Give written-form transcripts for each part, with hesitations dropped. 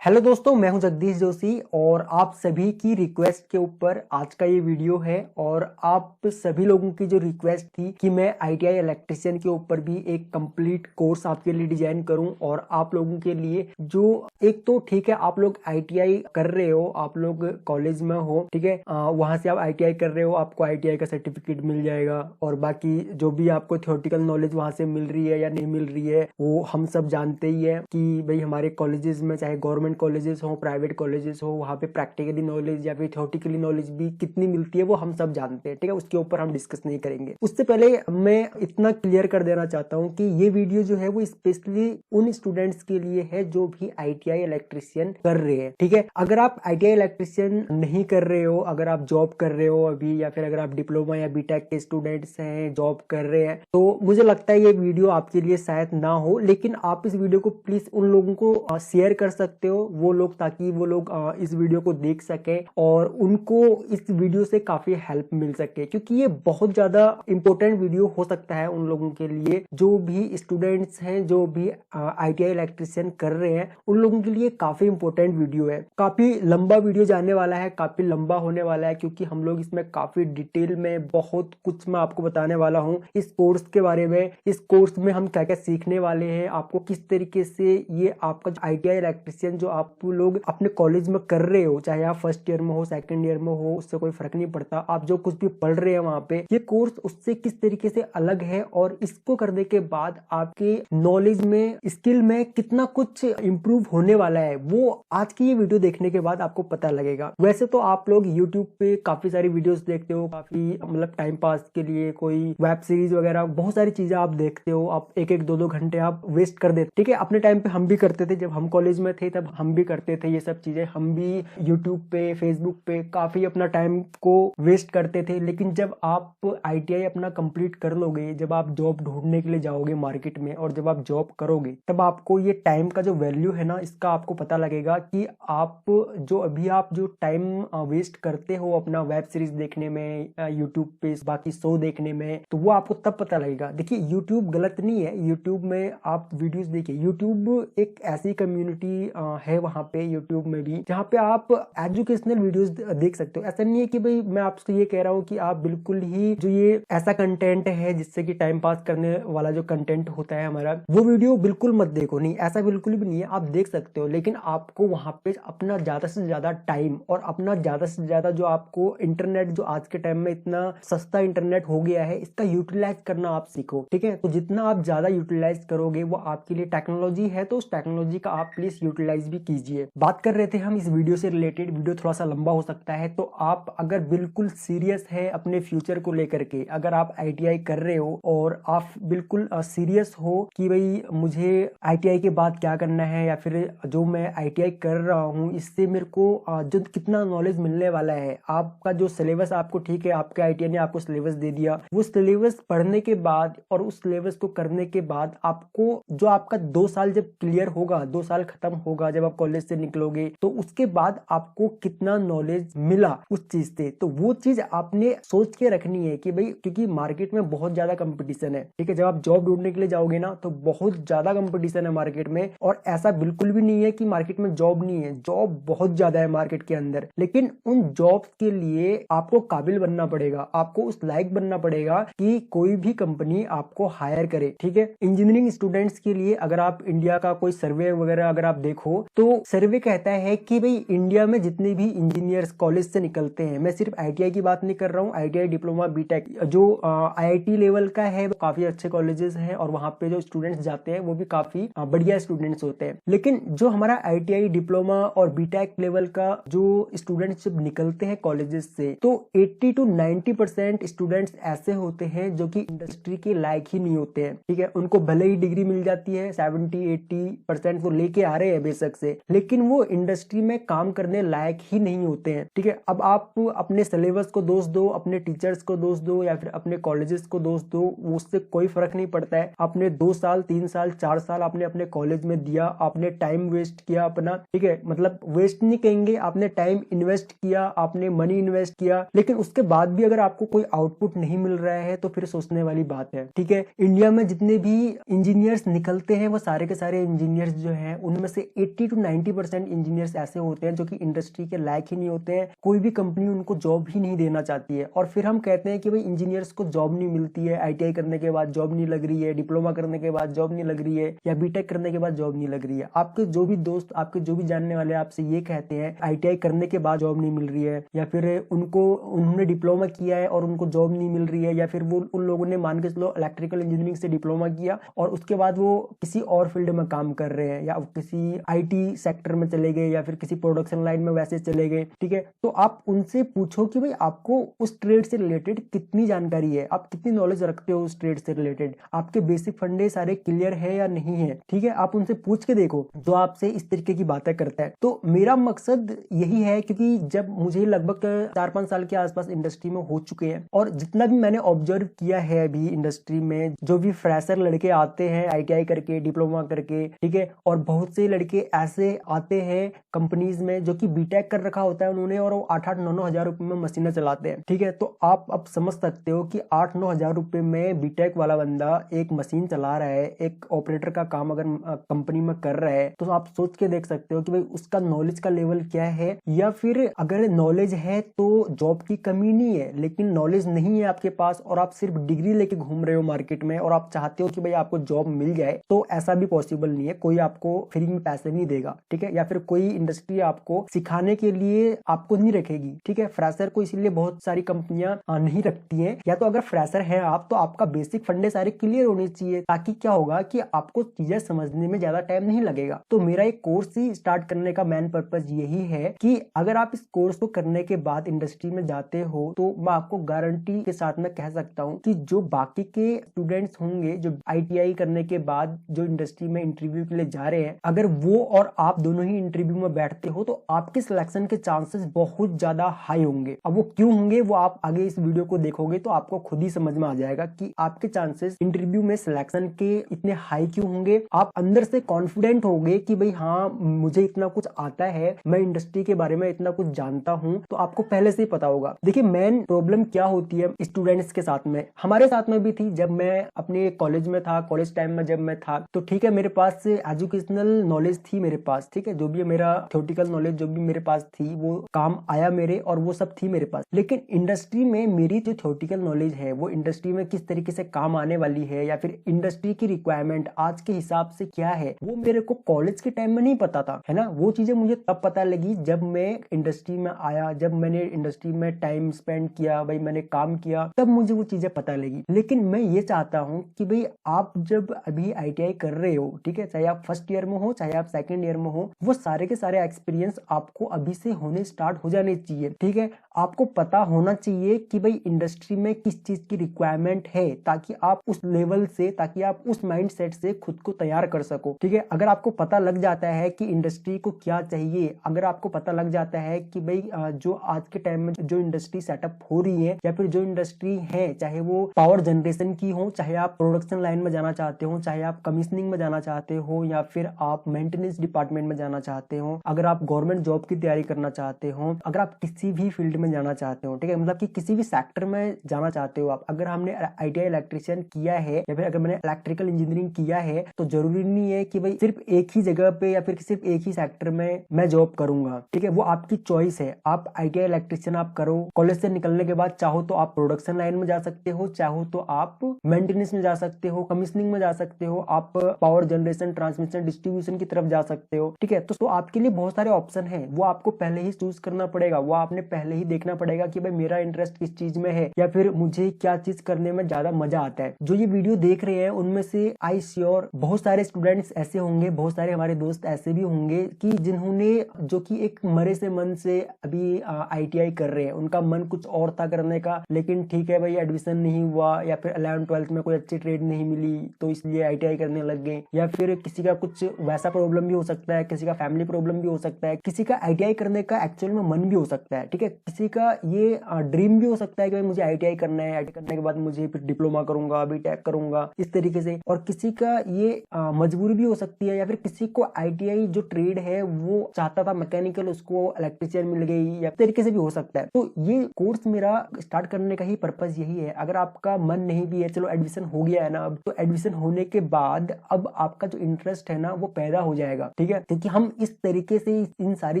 Hello दोस्तों, मैं हूं जगदीश जोशी और आप सभी की रिक्वेस्ट के ऊपर आज का ये वीडियो है। और आप सभी लोगों की जो रिक्वेस्ट थी कि मैं आईटीआई इलेक्ट्रिशियन के ऊपर भी एक कंप्लीट कोर्स आपके लिए डिजाइन करूं और आप लोगों के लिए जो एक तो ठीक है, आप लोग आईटीआई कर रहे हो, आप लोग कॉलेज में हो, ठीक है, वहां से आप आईटीआई कर रहे हो, आपको आईटीआई का सर्टिफिकेट मिल जाएगा और बाकी जो भी आपको थ्योरेटिकल नॉलेज वहां से मिल रही है या नहीं मिल रही है वो हम सब जानते ही है कि भाई हमारे कॉलेजेस में चाहे गवर्नमेंट कॉलेजेस हो, प्राइवेट कॉलेजेस हो, वहाँ पे प्रैक्टिकली नॉलेज या फिर थ्योरेटिकली नॉलेज भी कितनी मिलती है वो हम सब जानते हैं, ठीक है। उसके ऊपर हम डिस्कस नहीं करेंगे। उससे पहले मैं इतना क्लियर कर देना चाहता हूँ कि ये वीडियो जो है वो स्पेशली उन स्टूडेंट्स के लिए है जो भी आईटीआई इलेक्ट्रिशियन कर रहे हैं, ठीक है। अगर आप आईटीआई इलेक्ट्रिशियन नहीं कर रहे हो, अगर आप जॉब कर रहे हो अभी, या फिर अगर आप डिप्लोमा या बीटेक के स्टूडेंट्स हैं, जॉब कर रहे हैं, तो मुझे लगता है ये वीडियो आपके लिए शायद ना हो, लेकिन आप इस वीडियो को प्लीज उन लोगों को शेयर कर सकते हो, वो लोग, ताकि वो लोग इस वीडियो को देख सके और उनको इस वीडियो से काफी हेल्प मिल सके, क्योंकि ये बहुत ज्यादा इंपॉर्टेंट वीडियो हो सकता है उन लोगों के लिए जो भी स्टूडेंट्स हैं, जो भी आईटीआई इलेक्ट्रिशियन कर रहे हैं, उन लोगों के लिए काफी इंपॉर्टेंट वीडियो है। काफी लंबा वीडियो जाने वाला है, काफी लंबा होने वाला है, क्योंकि हम लोग इसमें काफी डिटेल में बहुत कुछ मैं आपको बताने वाला हूँ इस कोर्स के बारे में। इस कोर्स में हम क्या क्या सीखने वाले हैं, आपको किस तरीके से ये आपका आईटीआई इलेक्ट्रिशियन जो आप लोग अपने कॉलेज में कर रहे हो, चाहे आप फर्स्ट ईयर में हो, सेकंड ईयर में हो, उससे कोई फर्क नहीं पड़ता, आप जो कुछ भी पढ़ रहे हैं वहां पे, ये कोर्स उससे किस तरीके से अलग है और इसको करने के बाद आपके नॉलेज में, स्किल में कितना कुछ इंप्रूव होने वाला है, वो आज की ये वीडियो देखने के बाद आपको पता लगेगा। वैसे तो आप लोग यूट्यूब पे काफी सारी वीडियोस देखते हो, काफी मतलब टाइम पास के लिए कोई वेब सीरीज वगैरह बहुत सारी चीजें आप देखते हो, आप एक एक दो दो घंटे आप वेस्ट कर देते, ठीक है। अपने टाइम पे हम भी करते थे, जब हम कॉलेज में थे तब हम भी करते थे ये सब चीजें, हम भी यूट्यूब पे, फेसबुक पे काफी अपना टाइम को वेस्ट करते थे। लेकिन जब आप आईटीआई अपना कंप्लीट कर लोगे, जब आप जॉब ढूंढने के लिए जाओगे मार्केट में और जब आप जॉब करोगे, तब आपको ये टाइम का जो वैल्यू है ना, इसका आपको पता लगेगा कि आप जो अभी आप जो टाइम वेस्ट करते हो अपना वेब सीरीज देखने में, यूट्यूब पे बाकी शो देखने में, तो वो आपको तब पता लगेगा। देखिए, यूट्यूब गलत नहीं है, यूट्यूब में आप वीडियोस देखिए, यूट्यूब एक ऐसी कम्युनिटी है वहां पे यूट्यूब में भी, जहाँ पे आप एजुकेशनल वीडियोस देख सकते हो। ऐसा नहीं है कि भाई मैं आपसे ये कह रहा हूँ कि आप बिल्कुल ही जो ये ऐसा कंटेंट है जिससे कि टाइम पास करने वाला जो कंटेंट होता है हमारा, वो वीडियो बिल्कुल मत देखो, नहीं, ऐसा बिल्कुल भी नहीं है, आप देख सकते हो, लेकिन आपको वहां पे अपना ज्यादा से ज्यादा टाइम और अपना ज्यादा से ज्यादा जो आपको इंटरनेट, जो आज के टाइम में इतना सस्ता इंटरनेट हो गया है, इसका यूटिलाइज करना आप सीखो, ठीक है। तो जितना आप ज्यादा यूटिलाइज करोगे वो आपके लिए टेक्नोलॉजी है, तो उस टेक्नोलॉजी का आप प्लीज यूटिलाइज भी कीजिए। बात कर रहे थे हम इस वीडियो से रिलेटेड, वीडियो थोड़ा सा लंबा हो सकता है, तो आप अगर बिल्कुल सीरियस है अपने फ्यूचर को लेकर के, अगर आप आईटीआई कर रहे हो और आप बिल्कुल सीरियस हो कि भाई मुझे आईटीआई के बाद क्या करना है, या फिर जो मैं आईटीआई कर रहा हूँ इससे मेरे को जो कितना नॉलेज मिलने वाला है, आपका जो सिलेबस, आपको ठीक है आपके आईटीआई ने आपको सिलेबस दे दिया, वो सिलेबस पढ़ने के बाद और उस सिलेबस को करने के बाद आपको जो आपका 2 साल जब क्लियर होगा, 2 साल खत्म होगा, जब आप कॉलेज से निकलोगे, तो उसके बाद आपको कितना नॉलेज मिला उस चीज से, तो वो चीज आपने सोच के रखनी है कि भाई, क्योंकि मार्केट में बहुत ज्यादा कंपटीशन है, ठीक है। जब आप जॉब ढूंढने के लिए जाओगे ना, तो बहुत ज्यादा कंपटीशन है मार्केट में, और ऐसा बिल्कुल भी नहीं है कि मार्केट में जॉब नहीं है, जॉब बहुत ज्यादा है मार्केट के अंदर, लेकिन उन जॉब के लिए आपको काबिल बनना पड़ेगा, आपको उस लायक बनना पड़ेगा कि कोई भी कंपनी आपको हायर करे, ठीक है। इंजीनियरिंग स्टूडेंट्स के लिए अगर आप इंडिया का कोई सर्वे वगैरह अगर आप देखो, तो सर्वे कहता है कि भाई इंडिया में जितने भी इंजीनियर्स कॉलेज से निकलते हैं, मैं सिर्फ आईटीआई की बात नहीं कर रहा हूँ, आईटीआई, डिप्लोमा, बीटेक, जो आईआईटी लेवल का है, वो काफी अच्छे कॉलेजेस हैं और वहां पे जो स्टूडेंट्स जाते हैं वो भी काफी बढ़िया स्टूडेंट्स होते हैं। लेकिन जो हमारा आईटीआई, डिप्लोमा और बीटेक लेवल का जो स्टूडेंट्स जब निकलते हैं कॉलेजेस से, तो 80 to 90% स्टूडेंट्स ऐसे होते हैं जो कि इंडस्ट्री के लायक ही नहीं होते हैं, ठीक है। उनको भले ही डिग्री मिल जाती है, 70-80% वो लेके आ रहे हैं बेशक से, लेकिन वो इंडस्ट्री में काम करने लायक ही नहीं होते हैं, ठीक है। अब आप अपने सिलेबस को दोष दो, अपने टीचर्स को दोष दो, या फिर अपने कॉलेजेस को दोष दो, उससे कोई फर्क नहीं पड़ता है। आपने 2 साल, 3 साल, 4 साल आपने अपने कॉलेज में दिया, आपने टाइम वेस्ट किया अपना, ठीक है, मतलब वेस्ट नहीं कहेंगे, आपने टाइम इन्वेस्ट किया, आपने मनी इन्वेस्ट किया, लेकिन उसके बाद भी अगर आपको कोई आउटपुट नहीं मिल रहा है तो फिर सोचने वाली बात है, ठीक है। इंडिया में जितने भी इंजीनियर्स निकलते हैं, वो सारे के सारे इंजीनियर्स जो हैं, उनमें से 80 to 90% इंजीनियर्स ऐसे होते हैं जो कि इंडस्ट्री के लायक ही नहीं होते हैं, कोई भी कंपनी उनको जॉब ही नहीं देना चाहती है। और फिर हम कहते हैं कि भाई इंजीनियर्स को जॉब नहीं मिलती है, आईटीआई करने के बाद जॉब नहीं लग रही है, डिप्लोमा करने के बाद जॉब नहीं लग रही है, या बीटेक करने के बाद जॉब नहीं लग रही है। आपके जो भी दोस्त, आपके जो भी जानने वाले आपसे ये कहते हैं आईटीआई करने के बाद जॉब नहीं मिल रही है, या फिर उन्होंने डिप्लोमा किया है और उनको जॉब नहीं मिल रही है, या फिर वो उन लोगों ने मान के चलो इलेक्ट्रिकल इंजीनियरिंग से डिप्लोमा किया और उसके बाद वो किसी और फील्ड में काम कर रहे हैं, या किसी आईटी सेक्टर में चले गए, या फिर किसी प्रोडक्शन लाइन में वैसे चले गए, ठीक है। तो आप उनसे पूछो कि भाई आपको उस ट्रेड से रिलेटेड कितनी जानकारी है, आप कितनी नॉलेज रखते हो उस ट्रेड से रिलेटेड, आपके बेसिक फंडे सारे क्लियर है या नहीं है, ठीक है। आप उनसे पूछ के देखो जो आपसे इस तरीके की बातें करता है। तो मेरा मकसद यही है, क्योंकि जब मुझे लगभग 4-5 साल के आसपास इंडस्ट्री में हो चुके हैं, और जितना भी मैंने ऑब्जर्व किया है अभी इंडस्ट्री में, जो भी फ्रेशर लड़के आते हैं आईटीआई करके, डिप्लोमा करके, ठीक है, और बहुत से लड़के ऐसे आते हैं कंपनीज में जो कि बीटेक कर रखा होता है उन्होंने, और वो 8-8, 9-9 हजार रुपए में मशीनें चलाते हैं, ठीक है। तो आप अब समझ सकते हो कि 8-9 हजार रुपए में बीटेक वाला बंदा एक मशीन चला रहा है, एक ऑपरेटर का काम अगर कंपनी में कर रहा है, तो आप सोच के देख सकते हो कि भाई उसका नॉलेज का लेवल क्या है। या फिर अगर नॉलेज है तो जॉब की कमी नहीं है, लेकिन नॉलेज नहीं है आपके पास और आप सिर्फ डिग्री लेके घूम रहे हो मार्केट में, और आप चाहते हो कि भाई आपको जॉब मिल जाए, तो ऐसा भी पॉसिबल नहीं है। कोई आपको फ्री में पैसे नहीं देगा, ठीक है, या फिर कोई इंडस्ट्री आपको सिखाने के लिए आपको नहीं रखेगी, ठीक है। फ्रेशर को इसीलिए बहुत सारी कंपनियां नहीं रखती हैं। या तो अगर फ्रेशर है आप, तो आपका बेसिक फंडे सारे क्लियर होने चाहिए, ताकि क्या होगा कि आपको चीजें समझने में ज्यादा टाइम नहीं लगेगा। तो मेरा एक कोर्स ही स्टार्ट करने का मेन पर्पज यही है कि अगर आप इस कोर्स को करने के बाद इंडस्ट्री में जाते हो, तो मैं आपको गारंटी के साथ में कह सकता हूँ कि जो बाकी के स्टूडेंट्स होंगे जो आईटीआई करने के बाद जो इंडस्ट्री में इंटरव्यू के लिए जा रहे हैं, अगर वो और आप दोनों ही इंटरव्यू में बैठते हो, तो आपके सिलेक्शन के चांसेस बहुत ज्यादा हाई होंगे। अब वो क्यों होंगे, वो आप आगे इस वीडियो को देखोगे तो आपको खुद ही समझ में आ जाएगा कि आपके चांसेस इंटरव्यू में सिलेक्शन के इतने हाई क्यों होंगे। आप अंदर से कॉन्फिडेंट होगे कि भाई हाँ, मुझे इतना कुछ आता है, मैं इंडस्ट्री के बारे में इतना कुछ जानता हूँ, तो आपको पहले से ही पता होगा। देखिए मेन प्रॉब्लम क्या होती है स्टूडेंट्स के साथ में, हमारे साथ में भी थी जब मैं अपने कॉलेज में था, कॉलेज टाइम में जब मैं था, तो ठीक है मेरे पास एजुकेशनल नॉलेज थी मेरे पास, ठीक है, जो भी मेरा थ्योरेटिकल नॉलेज जो भी मेरे पास थी वो काम आया मेरे, और वो सब थी मेरे पास। लेकिन इंडस्ट्री में मेरी जो थ्योरेटिकल नॉलेज है वो इंडस्ट्री में किस तरीके से काम आने वाली है, या फिर इंडस्ट्री की रिक्वायरमेंट आज के हिसाब से क्या है, वो मेरे को कॉलेज के टाइम में नहीं पता था, है ना। वो चीजें मुझे तब पता लगी जब मैं इंडस्ट्री में आया, जब मैंने इंडस्ट्री में टाइम स्पेंड किया, भाई मैंने काम किया, तब मुझे वो चीजें पता लगी। लेकिन मैं ये चाहता हूँ कि भाई आप जब अभी आईटीआई कर रहे हो, ठीक है, चाहे आप फर्स्ट ईयर में हो चाहे आप सेकंड ईयर में हो, वो सारे के सारे एक्सपीरियंस आपको अभी से होने स्टार्ट हो जाने चाहिए, ठीक है। आपको पता होना चाहिए कि भाई इंडस्ट्री में किस चीज की रिक्वायरमेंट है, ताकि आप उस लेवल से, ताकि आप उस माइंडसेट से खुद को तैयार कर सको, ठीक है। अगर आपको पता लग जाता है कि इंडस्ट्री को क्या चाहिए, अगर आपको पता लग जाता है कि भाई जो आज के टाइम में जो इंडस्ट्री सेटअप हो रही है, या फिर जो इंडस्ट्री है, चाहे वो पावर जनरेशन की हो, चाहे आप प्रोडक्शन लाइन में जाना चाहते हो, चाहे आप कमीशनिंग में जाना चाहते हो, या फिर आप मेंटेनेंस डिपार्टमेंट में जाना चाहते हो, अगर आप गवर्नमेंट जॉब की तैयारी करना चाहते हो, अगर आप किसी भी फील्ड में जाना चाहते हो, ठीक है, मतलब कि किसी भी सेक्टर में जाना चाहते हो आप, अगर हमने आईटीआई इलेक्ट्रिशियन किया है, या फिर अगर मैंने इलेक्ट्रिकल इंजीनियरिंग किया है, तो जरूरी नहीं है कि भाई सिर्फ एक ही जगह पे या फिर सिर्फ एक ही सेक्टर में मैं जॉब करूंगा, ठीक है। वो आपकी चॉइस है। आप आईटीआई इलेक्ट्रिशियन आप करो, कॉलेज से निकलने के बाद चाहो तो आप प्रोडक्शन लाइन में जा सकते हो, चाहो तो आप मेंटेनेंस में जा सकते हो, कमीशनिंग में जा सकते हो, आप पावर जनरेशन, ट्रांसमिशन, डिस्ट्रीब्यूशन की तरफ जा सकते हो, ठीक है। तो आपके लिए बहुत सारे ऑप्शन है, वो आपको पहले ही चूज करना पड़ेगा, वो आपने पहले ही देखना पड़ेगा कि भाई मेरा इंटरेस्ट किस चीज में है, या फिर मुझे क्या चीज करने में ज्यादा मजा आता है। जो ये वीडियो देख रहे हैं उनमें से आई श्योर बहुत सारे स्टूडेंट्स ऐसे होंगे, बहुत सारे हमारे दोस्त ऐसे भी होंगे कि जिन्होंने, जो कि एक मरे से मन से अभी आईटीआई कर रहे हैं, उनका मन कुछ और था करने का, लेकिन ठीक है भाई एडमिशन नहीं हुआ, या फिर 11th-12th में कोई अच्छी ट्रेड नहीं मिली तो इसलिए आईटीआई करने लग गए, या फिर किसी का कुछ वैसा प्रॉब्लम भी हो सकता है, किसी का फैमिली प्रॉब्लम भी हो सकता है, किसी का आईटीआई करने का एक्चुअल में मन भी हो सकता है, ठीक है। किसी किसी का ये ड्रीम भी हो सकता है कि भाई मुझे ITI करना है, ITI करने के बाद मुझे फिर डिप्लोमा करूंगा, बीटेक करूंगा, इस तरीके से। और किसी का ये मजबूरी भी हो सकती है, या फिर किसी को ITI जो ट्रेड है वो चाहता था मैकेनिकल, उसको इलेक्ट्रिशियन मिल गई, या तरीके से भी हो सकता है। तो ये कोर्स मेरा स्टार्ट करने का ही पर्पज यही है। अगर आपका मन नहीं भी है, चलो एडमिशन हो गया है ना अब, तो एडमिशन होने के बाद अब आपका जो इंटरेस्ट है ना वो पैदा हो जाएगा, ठीक है। क्योंकि हम इस तरीके से इन सारी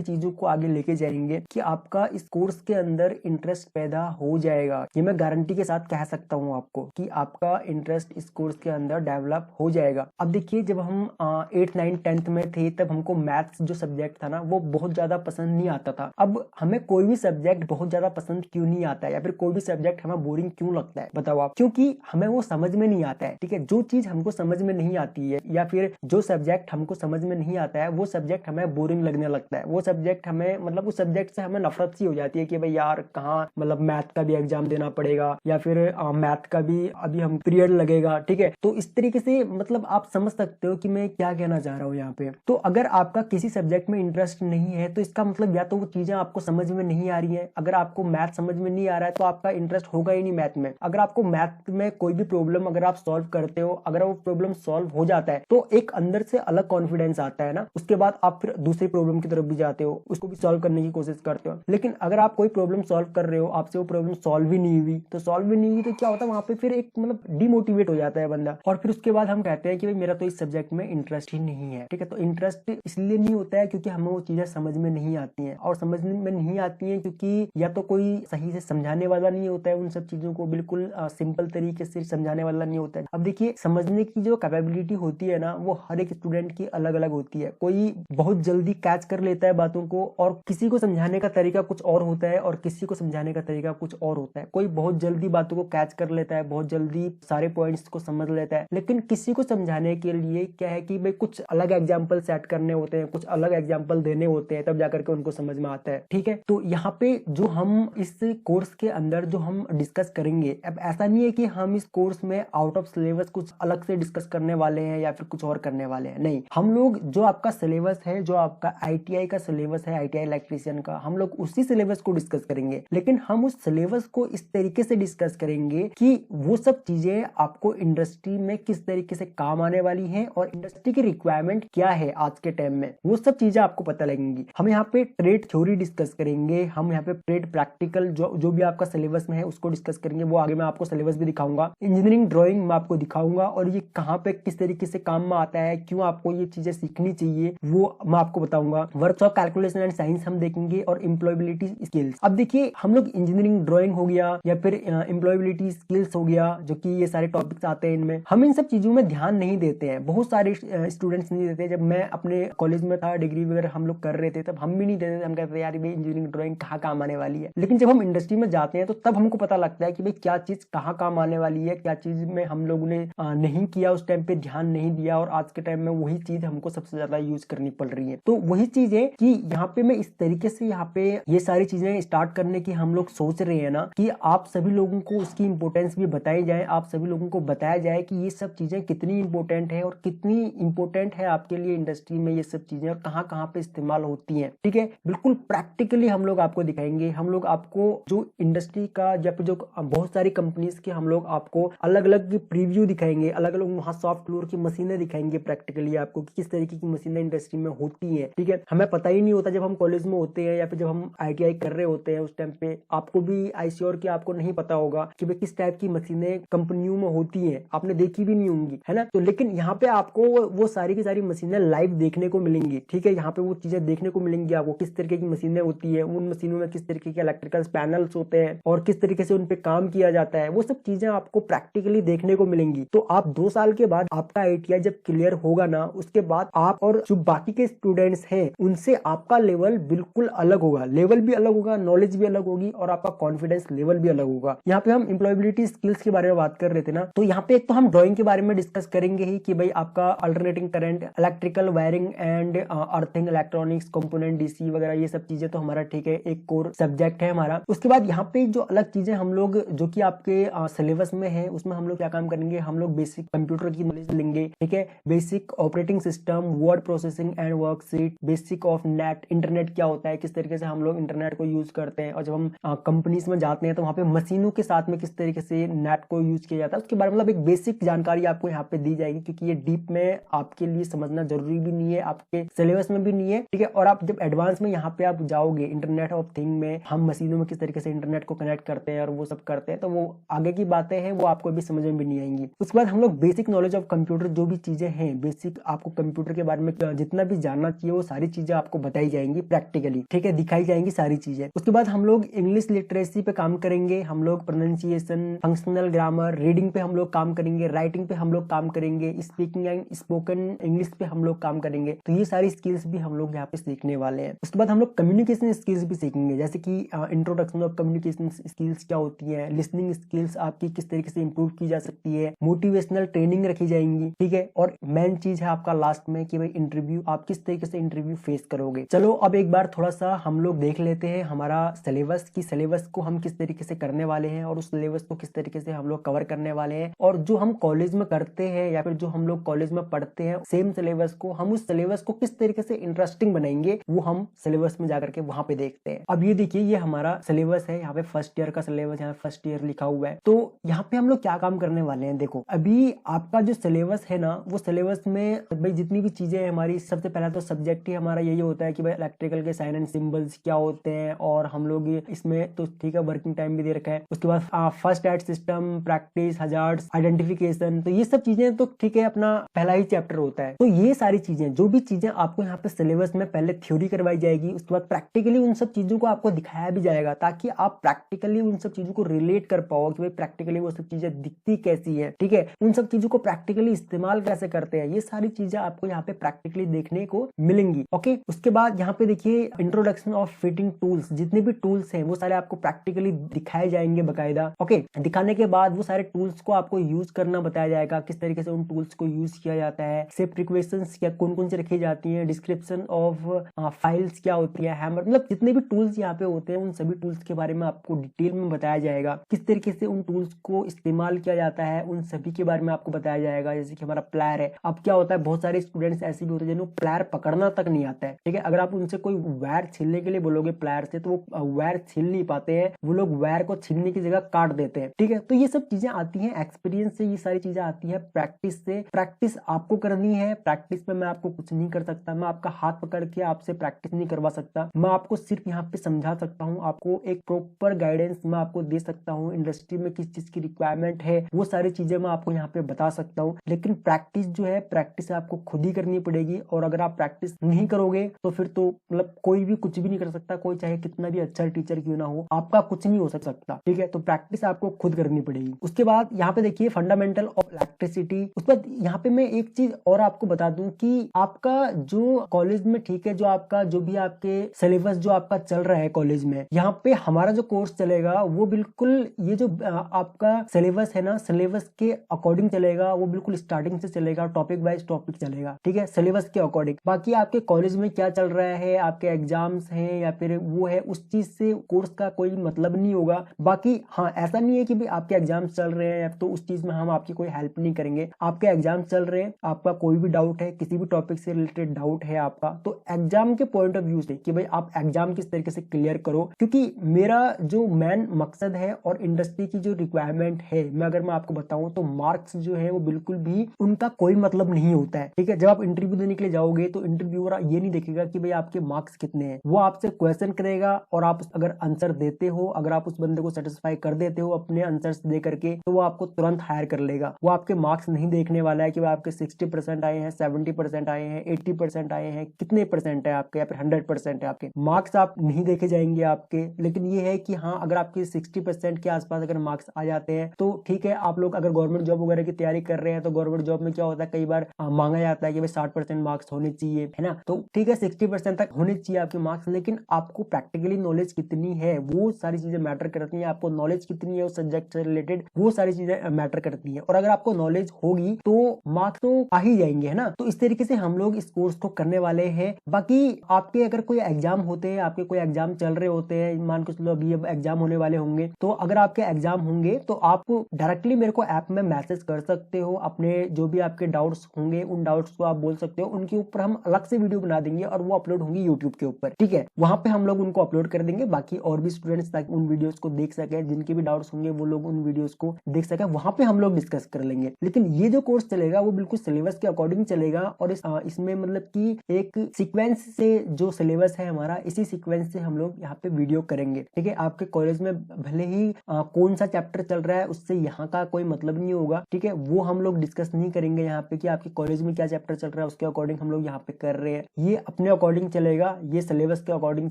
चीजों को आगे लेके जाएंगे कि आपका इस कोर्स के अंदर इंटरेस्ट पैदा हो जाएगा। ये मैं गारंटी के साथ कह सकता हूँ आपको कि आपका इंटरेस्ट इस कोर्स के अंदर डेवलप हो जाएगा। अब देखिए, जब हम 8th 9th 10th में थे तब हमको मैथ्स जो सब्जेक्ट था ना वो बहुत ज्यादा पसंद नहीं आता था। अब हमें कोई भी सब्जेक्ट बहुत ज्यादा पसंद क्यों नहीं आता है, या फिर कोई भी सब्जेक्ट हमें बोरिंग क्यों लगता है, बताओ आप? क्योंकि हमें वो समझ में नहीं आता है, ठीक है। जो चीज हमको समझ में नहीं आती है, या फिर जो सब्जेक्ट हमको समझ में नहीं आता है, वो सब्जेक्ट हमें बोरिंग लगने लगता है। वो सब्जेक्ट हमें मतलब उस सब्जेक्ट से हमें नफरत सी हो जाती है कि भाई यार कहाँ, मतलब मैथ का भी एग्जाम देना पड़ेगा, या फिर मैथ का भी अभी हम पीरियड लगेगा, ठीक है। तो इस तरीके से मतलब आप समझ सकते हो कि मैं क्या कहना चाह रहा हूँ यहाँ पे। तो अगर आपका किसी सब्जेक्ट में इंटरेस्ट नहीं है तो इसका मतलब या तो वो चीजें आपको समझ में नहीं आ रही है। अगर आपको मैथ समझ में नहीं आ रहा है तो आपका इंटरेस्ट होगा ही नहीं मैथ में। अगर आपको मैथ में कोई भी प्रॉब्लम अगर आप सॉल्व करते हो, अगर वो प्रॉब्लम सॉल्व हो जाता है तो एक अंदर से अलग कॉन्फिडेंस आता है ना, उसके बाद आप फिर दूसरी प्रॉब्लम की तरफ भी जाते हो, उसको भी सॉल्व करने की कोशिश करते हो। लेकिन अगर आप कोई प्रॉब्लम सॉल्व कर रहे हो, आपसे वो प्रॉब्लम सॉल्व ही नहीं हुई, तो सॉल्व ही नहीं हुई तो क्या होता है वहां पे, फिर एक मतलब डिमोटिवेट हो जाता है बंदा। और फिर उसके बाद हम कहते हैं कि भाई मेरा तो इस सब्जेक्ट में इंटरेस्ट ही नहीं है, ठीक है। तो इंटरेस्ट इसलिए नहीं होता है क्योंकि हमें वो चीजें समझ में नहीं आती हैं, और समझ में नहीं आती हैं क्योंकि या तो कोई सही से समझाने वाला नहीं होता है, उन सब चीजों को बिल्कुल सिंपल तरीके से समझाने वाला नहीं होता है। अब देखिए, समझने की जो कैपेबिलिटी होती है ना वो हर एक स्टूडेंट की अलग अलग होती है। कोई बहुत जल्दी कैच कर लेता है बातों को, और किसी को समझाने का तरीका कुछ और होता है, और किसी को समझाने का तरीका कुछ और होता है। कोई बहुत जल्दी बातों को कैच कर लेता है, बहुत जल्दी सारे पॉइंट्स को समझ लेता है, लेकिन किसी को समझाने के लिए क्या है कि भाई कुछ अलग एग्जाम्पल सेट करने होते हैं, कुछ अलग एग्जाम्पल देने होते हैं, तब जाकर के उनको समझ में आता है, ठीक है। तो यहाँ पे जो हम इस कोर्स के अंदर जो हम डिस्कस करेंगे, अब ऐसा नहीं है कि हम इस कोर्स में आउट ऑफ सिलेबस कुछ अलग से डिस्कस करने वाले हैं या फिर कुछ और करने वाले हैं, नहीं। हम लोग जो आपका सिलेबस है, जो आपका ITI का सिलेबस है, ITI इलेक्ट्रीशियन का, हम लोग उसी सिलेबस को डिस्कस करेंगे। लेकिन हम उस सिलेबस को इस तरीके से डिस्कस करेंगे कि वो सब चीजें आपको इंडस्ट्री में किस तरीके से काम आने वाली हैं, और इंडस्ट्री की रिक्वायरमेंट क्या है आज के टाइम में, वो सब चीजें आपको पता लगेंगी। हम यहाँ पे ट्रेड थ्योरी डिस्कस करेंगे, हम यहाँ पे ट्रेड प्रैक्टिकल जो भी आपका सिलेबस में है उसको डिस्कस करेंगे। वो आगे मैं आपको सिलेबस भी दिखाऊंगा। इंजीनियरिंग ड्राइंग मैं आपको दिखाऊंगा, और ये कहाँ पे किस तरीके से काम में आता है, क्यों आपको ये चीजें सीखनी चाहिए, वो मैं आपको बताऊंगा। Works of calculation and science हम देखेंगे, और एम्प्लॉयबिलिटी स्किल्स। अब देखिए, हम लोग इंजीनियरिंग ड्राइंग हो गया या फिर एम्प्लॉयबिलिटी स्किल्स हो गया, जो कि ये सारे टॉपिक्स आते हैं, इनमें हम इन सब चीजों में ध्यान नहीं देते हैं। बहुत सारे स्टूडेंट्स नहीं देते। जब मैं अपने कॉलेज में था, डिग्री वगैरह हम लोग कर रहे थे, तब हम भी नहीं देते थे। हम कहते थे यार भाई इंजीनियरिंग ड्राइंग कहाँ काम आने वाली है। लेकिन जब हम इंडस्ट्री में जाते हैं तो तब हमको पता लगता है कि भाई क्या चीज कहाँ काम आने वाली है, क्या चीज में हम लोगों ने नहीं किया, उस टाइम पे ध्यान नहीं दिया, और आज के टाइम में वही चीज हमको सबसे ज्यादा यूज करनी पड़ रही है। तो वही चीज है कि यहाँ पे मैं इस तरीके से यहाँ पे ये सारी चीजें स्टार्ट करने की हम लोग सोच रहे हैं ना, कि आप सभी लोगों को उसकी इंपोर्टेंस भी बताई जाए, आप सभी लोगों को बताया जाए कि ये सब चीजें कितनी इंपॉर्टेंट है, और कितनी इंपॉर्टेंट है आपके लिए इंडस्ट्री में ये सब चीजें, और कहाँ कहाँ पे इस्तेमाल होती हैं, ठीक है। बिल्कुल प्रैक्टिकली हम लोग आपको दिखाएंगे। हम लोग आपको जो इंडस्ट्री का या फिर जो बहुत सारी कंपनीज के हम लोग आपको अलग अलग प्रीव्यू दिखाएंगे, अलग अलग वहाँ सॉफ्ट फ्लोर की मशीनें दिखाएंगे प्रैक्टिकली आपको, कि किस तरीके की मशीनें इंडस्ट्री में होती है, ठीक है। हमें पता ही नहीं होता जब हम कॉलेज में होते हैं या फिर जब हम ITI कर रहे होते हैं, उस टाइम पे आपको भी आई श्योर कि आपको नहीं पता होगा कि भाई किस टाइप की मशीनें कंपनियों में होती है, आपने देखी भी नहीं होंगी, है ना। तो लेकिन यहाँ पे आपको वो सारी की सारी मशीनें लाइव देखने को मिलेंगी, ठीक है। यहाँ पे वो चीजें देखने को मिलेंगी आपको, किस तरीके की मशीनें होती है, उन मशीनों में किस तरीके के इलेक्ट्रिकल पैनल्स होते हैं, और किस तरीके से उन पे काम किया जाता है, वो सब चीजें आपको प्रैक्टिकली देखने को मिलेंगी। तो आप 2 साल के बाद आपका ITI जब क्लियर होगा ना, उसके बाद आप और जो बाकी के स्टूडेंट्स हैं उनसे आपका लेवल बिल्कुल अलग होगा, लेवल भी अलग होगा, नॉलेज भी अलग होगी, और आपका कॉन्फिडेंस लेवल भी अलग होगा। यहाँ पे हम एम्प्लॉयबिलिटी स्किल्स के बारे में बात कर रहे थे ना, तो यहाँ पे एक तो हम ड्राइंग के बारे में डिस्कस करेंगे ही कि भाई आपका alternating current, electrical wiring and earthing, electronics component, DC वगैरह, ये सब चीजें तो हमारा ठीक है एक कोर सब्जेक्ट है हमारा। उसके बाद यहाँ पे जो अलग चीजें हम लोग जो कि आपके सिलेबस में है, उसमें हम लोग क्या काम करेंगे, हम लोग बेसिक कंप्यूटर की नॉलेज लेंगे, ठीक है। Basic operating system, word processing and worksheet, basic of net, internet क्या होता है, किस तरीके से हम लोग इंटरनेट को यूज यूज करते हैं, और जब हम कंपनीज में जाते हैं तो वहाँ पे मशीनों के साथ में किस तरीके से नेट को यूज किया जाता है उसके बारे में मतलब एक बेसिक जानकारी आपको यहाँ पे दी जाएगी, क्योंकि ये डीप में आपके लिए समझना जरूरी भी नहीं है, आपके सिलेबस में भी नहीं है, ठीक है। और आप जब एडवांस में यहाँ पे आप जाओगे इंटरनेट ऑफ थिंग में, हम मशीनों में किस तरीके से इंटरनेट को कनेक्ट करते हैं और वो सब करते हैं, तो वो आगे की बातें हैं, वो आपको भी समझ में भी नहीं आएंगी। उसके बाद हम लोग बेसिक नॉलेज ऑफ कंप्यूटर, जो भी चीजें हैं बेसिक आपको कंप्यूटर के बारे में जितना भी जानना चाहिए वो सारी चीजें आपको बताई जाएंगी प्रैक्टिकली, ठीक है, दिखाई जाएंगी सारी चीजें। उसके बाद हम लोग इंग्लिश लिटरेसी पे काम करेंगे, हम लोग प्रोनाउंसिएशन, फंक्शनल ग्रामर, रीडिंग पे हम लोग काम करेंगे, राइटिंग पे हम लोग काम करेंगे, स्पीकिंग एंड स्पोकन इंग्लिश पे हम लोग काम करेंगे। तो ये सारी स्किल्स भी हम लोग यहाँ पे सीखने वाले हैं। उसके बाद हम लोग कम्युनिकेशन स्किल्स भी सीखेंगे, जैसे कि इंट्रोडक्शन ऑफ कम्युनिकेशन स्किल्स क्या होती है, लिसनिंग स्किल्स आपकी किस तरीके से इंप्रूव की जा सकती है, मोटिवेशनल ट्रेनिंग रखी जाएंगी, ठीक है। और मेन चीज है आपका लास्ट में कि भाई इंटरव्यू, आप किस तरीके से इंटरव्यू फेस करोगे। चलो अब एक बार थोड़ा सा हम लोग देख लेते हैं हमारा सिलेबस की, सिलेबस को हम किस तरीके से करने वाले हैं और उस सिलेबस को किस तरीके से हम लोग कवर करने वाले हैं, और जो हम कॉलेज में करते हैं या फिर जो हम लोग कॉलेज में पढ़ते हैं सेम सिलेबस को, हम उस सिलेबस को किस तरीके से इंटरेस्टिंग बनाएंगे वो हम सिलेबस में जाकर के वहां पे देखते हैं। अब ये देखिए, ये हमारा सिलेबस है, यहाँ पे फर्स्ट ईयर का सिलेबस, यहाँ फर्स्ट ईयर लिखा हुआ है। तो यहाँ पे हम लोग क्या काम करने वाले हैं, देखो अभी आपका जो सिलेबस है ना, वो सिलेबस में भाई जितनी भी चीजें हैं हमारी, सबसे पहला तो सब्जेक्ट ही हमारा यही होता है कि भाई इलेक्ट्रिकल के साइन एंड सिंबल्स क्या होते हैं, और हम लोग इसमें तो ठीक है वर्किंग टाइम भी दे रखा है। उसके बाद first aid system, practice, hazards, identification, तो ये सब चीजें तो ठीक है अपना पहला ही चैप्टर होता है। तो ये सारी चीजें, जो भी चीजें आपको यहाँ पे सिलेबस में पहले थ्योरी करवाई जाएगी, उसके बाद प्रैक्टिकली उन सब चीजों को आपको दिखाया भी जाएगा, ताकि आप प्रैक्टिकली उन सब चीजों को रिलेट कर पाओ कि भाई प्रैक्टिकली वो सब चीजें दिखती कैसी है, ठीक है, उन सब चीजों को प्रैक्टिकली इस्तेमाल कैसे करते हैं, ये सारी चीजें आपको यहाँ पे प्रैक्टिकली देखने को मिलेंगी। ओके, उसके बाद यहाँ पे देखिए इंट्रोडक्शन ऑफ फिटिंग टूल्स, जितने भी टूल्स हैं वो सारे आपको प्रैक्टिकली दिखाए जाएंगे बकायदा। ओके, दिखाने के बाद वो सारे टूल्स को आपको यूज करना बताया जाएगा, किस तरीके से उन टूल्स को यूज किया जाता है, सेफ्टी प्रिकॉशंस क्या कौन कौन से रखी जाती है, डिस्क्रिप्शन ऑफ फाइल्स क्या होती है, हैमर, मतलब जितने भी टूल्स यहाँ पे होते हैं उन सभी टूल्स के बारे में आपको डिटेल में बताया जाएगा, किस तरीके से उन टूल्स को इस्तेमाल किया जाता है उन सभी के बारे में आपको बताया जाएगा। जैसे कि हमारा प्लायर है, अब क्या होता है बहुत सारे स्टूडेंट्स ऐसे भी होते हैं जिन्हें प्लायर पकड़ना तक नहीं आता है, ठीक है, अगर आप उनसे कोई वायर छीलने के लिए बोलोगे प्लायर से तो वो वायर छील नहीं पाते हैं, वो लोग वायर को छीलने की जगह काट देते हैं, ठीक है। तो ये सब चीजें आती हैं एक्सपीरियंस से, ये सारी चीजें आती है प्रैक्टिस से। प्रैक्टिस आपको करनी है, प्रैक्टिस में मैं आपको कुछ नहीं कर सकता, मैं आपका हाथ पकड़ के आपसे प्रैक्टिस नहीं करवा सकता, मैं आपको सिर्फ यहाँ पे समझा सकता हूँ, आपको एक प्रॉपर गाइडेंस मैं आपको दे सकता हूँ, इंडस्ट्री में किस चीज की रिक्वायरमेंट है वो सारी चीजें मैं आपको यहाँ पे बता सकता हूँ। लेकिन प्रैक्टिस जो है, प्रैक्टिस आपको खुद ही करनी पड़ेगी, और अगर आप प्रैक्टिस नहीं करोगे तो फिर तो मतलब कोई भी कुछ भी नहीं कर सकता, कोई चाहे कितना भी अच्छा टीचर क्यों ना हो, आपका कुछ नहीं हो सकता, ठीक है। तो प्रैक्टिस आपको खुद करनी पड़ेगी। उसके बाद यहाँ पे देखिए फंडामेंटल ऑफ इलेक्ट्रिसिटी। उसके बाद यहाँ पे मैं एक चीज और आपको बता दूं कि आपका जो कॉलेज में, ठीक है, जो आपका जो भी आपके सिलेबस जो आपका चल रहा है कॉलेज में, यहाँ पे हमारा जो कोर्स चलेगा वो बिल्कुल ये जो आपका सिलेबस है ना, सिलेबस के अकॉर्डिंग चलेगा, वो बिल्कुल स्टार्टिंग से चलेगा, टॉपिक वाइज टॉपिक चलेगा, ठीक है, सिलेबस के अकॉर्डिंग। बाकी आपके कॉलेज में क्या चल रहा है, आपके एग्जाम्स हैं या फिर वो है, उस चीज से कोर्स का कोई मतलब नहीं होगा। बाकी हाँ, ऐसा नहीं है कि भी आपके एग्जाम्स चल रहे हैं तो उस चीज में हम आपकी कोई हेल्प नहीं करेंगे। आपके एग्जाम चल रहे हैं, आपका कोई भी डाउट है, किसी भी टॉपिक से रिलेटेड डाउट है आपका, तो एग्जाम के पॉइंट ऑफ व्यू से कि भाई आप एग्जाम किस तरीके से क्लियर करो, क्योंकि मेरा जो मेन मकसद है और इंडस्ट्री की जो रिक्वायरमेंट है, अगर मैं आपको बताऊं तो मार्क्स जो है वो बिल्कुल भी उनका कोई मतलब नहीं होता है, ठीक है। जब आप इंटरव्यू देने के लिए जाओगे तो इंटरव्यूअर ये नहीं देखेगा कि भाई आपके मार्क्स कितने हैं, वो आपसे क्वेश्चन करेगा और आप अगर आंसर देते हो, अगर आप उस बंदे को सेटिस्फाई कर देते हो अपने आंसर्स दे करके, तो वो आपको तुरंत हायर कर लेगा। वो आपके मार्क्स नहीं देखने वाला है कि आपके 60% आए हैं, 70% आए हैं, 80% आए हैं, कितने परसेंट है आपके या फिर 100% है आपके, मार्क्स आप नहीं देखे जाएंगे आपके। लेकिन ये है कि हाँ, अगर आपके 60% के आसपास अगर मार्क्स आ जाते हैं तो ठीक है। आप लोग अगर गवर्नमेंट जॉब वगैरह की तैयारी कर रहे हैं तो गवर्नमेंट जॉब में क्या होता है, कई बार मांगा जाता है कि भाई 60% मार्क्स होने चाहिए, है ना, तो ठीक है 60% तक होने चाहिए आपके मार्क्स। लेकिन आपको प्रैक्टिकली नॉलेज कितनी है वो सारी चीजें मैटर करती है, आपको नॉलेज कितनी है उस सब्जेक्ट से रिलेटेड वो सारी चीजें मैटर करती है। और अगर आपको नॉलेज होगी तो मार्क्स तो आ ही जाएंगे, है ना। तो इस तरीके से हम लोग इस कोर्स को करने वाले हैं। बाकी आपके अगर कोई एग्जाम होते हैं, आपके कोई एग्जाम चल रहे होते हैं, मान के चलो अभी एग्जाम होने वाले होंगे, तो अगर आपके एग्जाम होंगे तो आप डायरेक्टली मेरे को ऐप में मैसेज कर सकते हो, अपने जो भी आपके डाउट्स होंगे उन डाउट्स को आप बोल सकते हो, उनके ऊपर हम अलग से वीडियो बना देंगे और वो अपलोड होंगी यूट्यूब के ऊपर, ठीक है, वहां पे हम लोग उनको अपलोड अपलोड कर देंगे, बाकी और भी स्टूडेंट्स ताकि उन वीडियोस को देख सके, जिनके भी डाउट्स होंगे वो लोग उन वीडियोस को देख सके, वहां पे हम लोग डिस्कस कर लेंगे। लेकिन ये जो कोर्स चलेगा वो बिल्कुल सिलेबस के अकॉर्डिंग चलेगा और इसमें मतलब कि एक सीक्वेंस से जो सिलेबस है हमारा, इसी सीक्वेंस से हम लोग यहाँ पे वीडियो करेंगे। ठीक है, आपके कॉलेज में भले ही कौन सा चैप्टर चल रहा है उससे यहाँ का कोई मतलब नहीं होगा। ठीक है, वो हम लोग डिस्कस नहीं करेंगे यहाँ पे कि आपके कॉलेज में क्या चैप्टर चल रहा है उसके अकॉर्डिंग हम लोग यहाँ पे कर रहे हैं। ये अपने अकॉर्डिंग चलेगा, ये सिलेबस के अकॉर्डिंग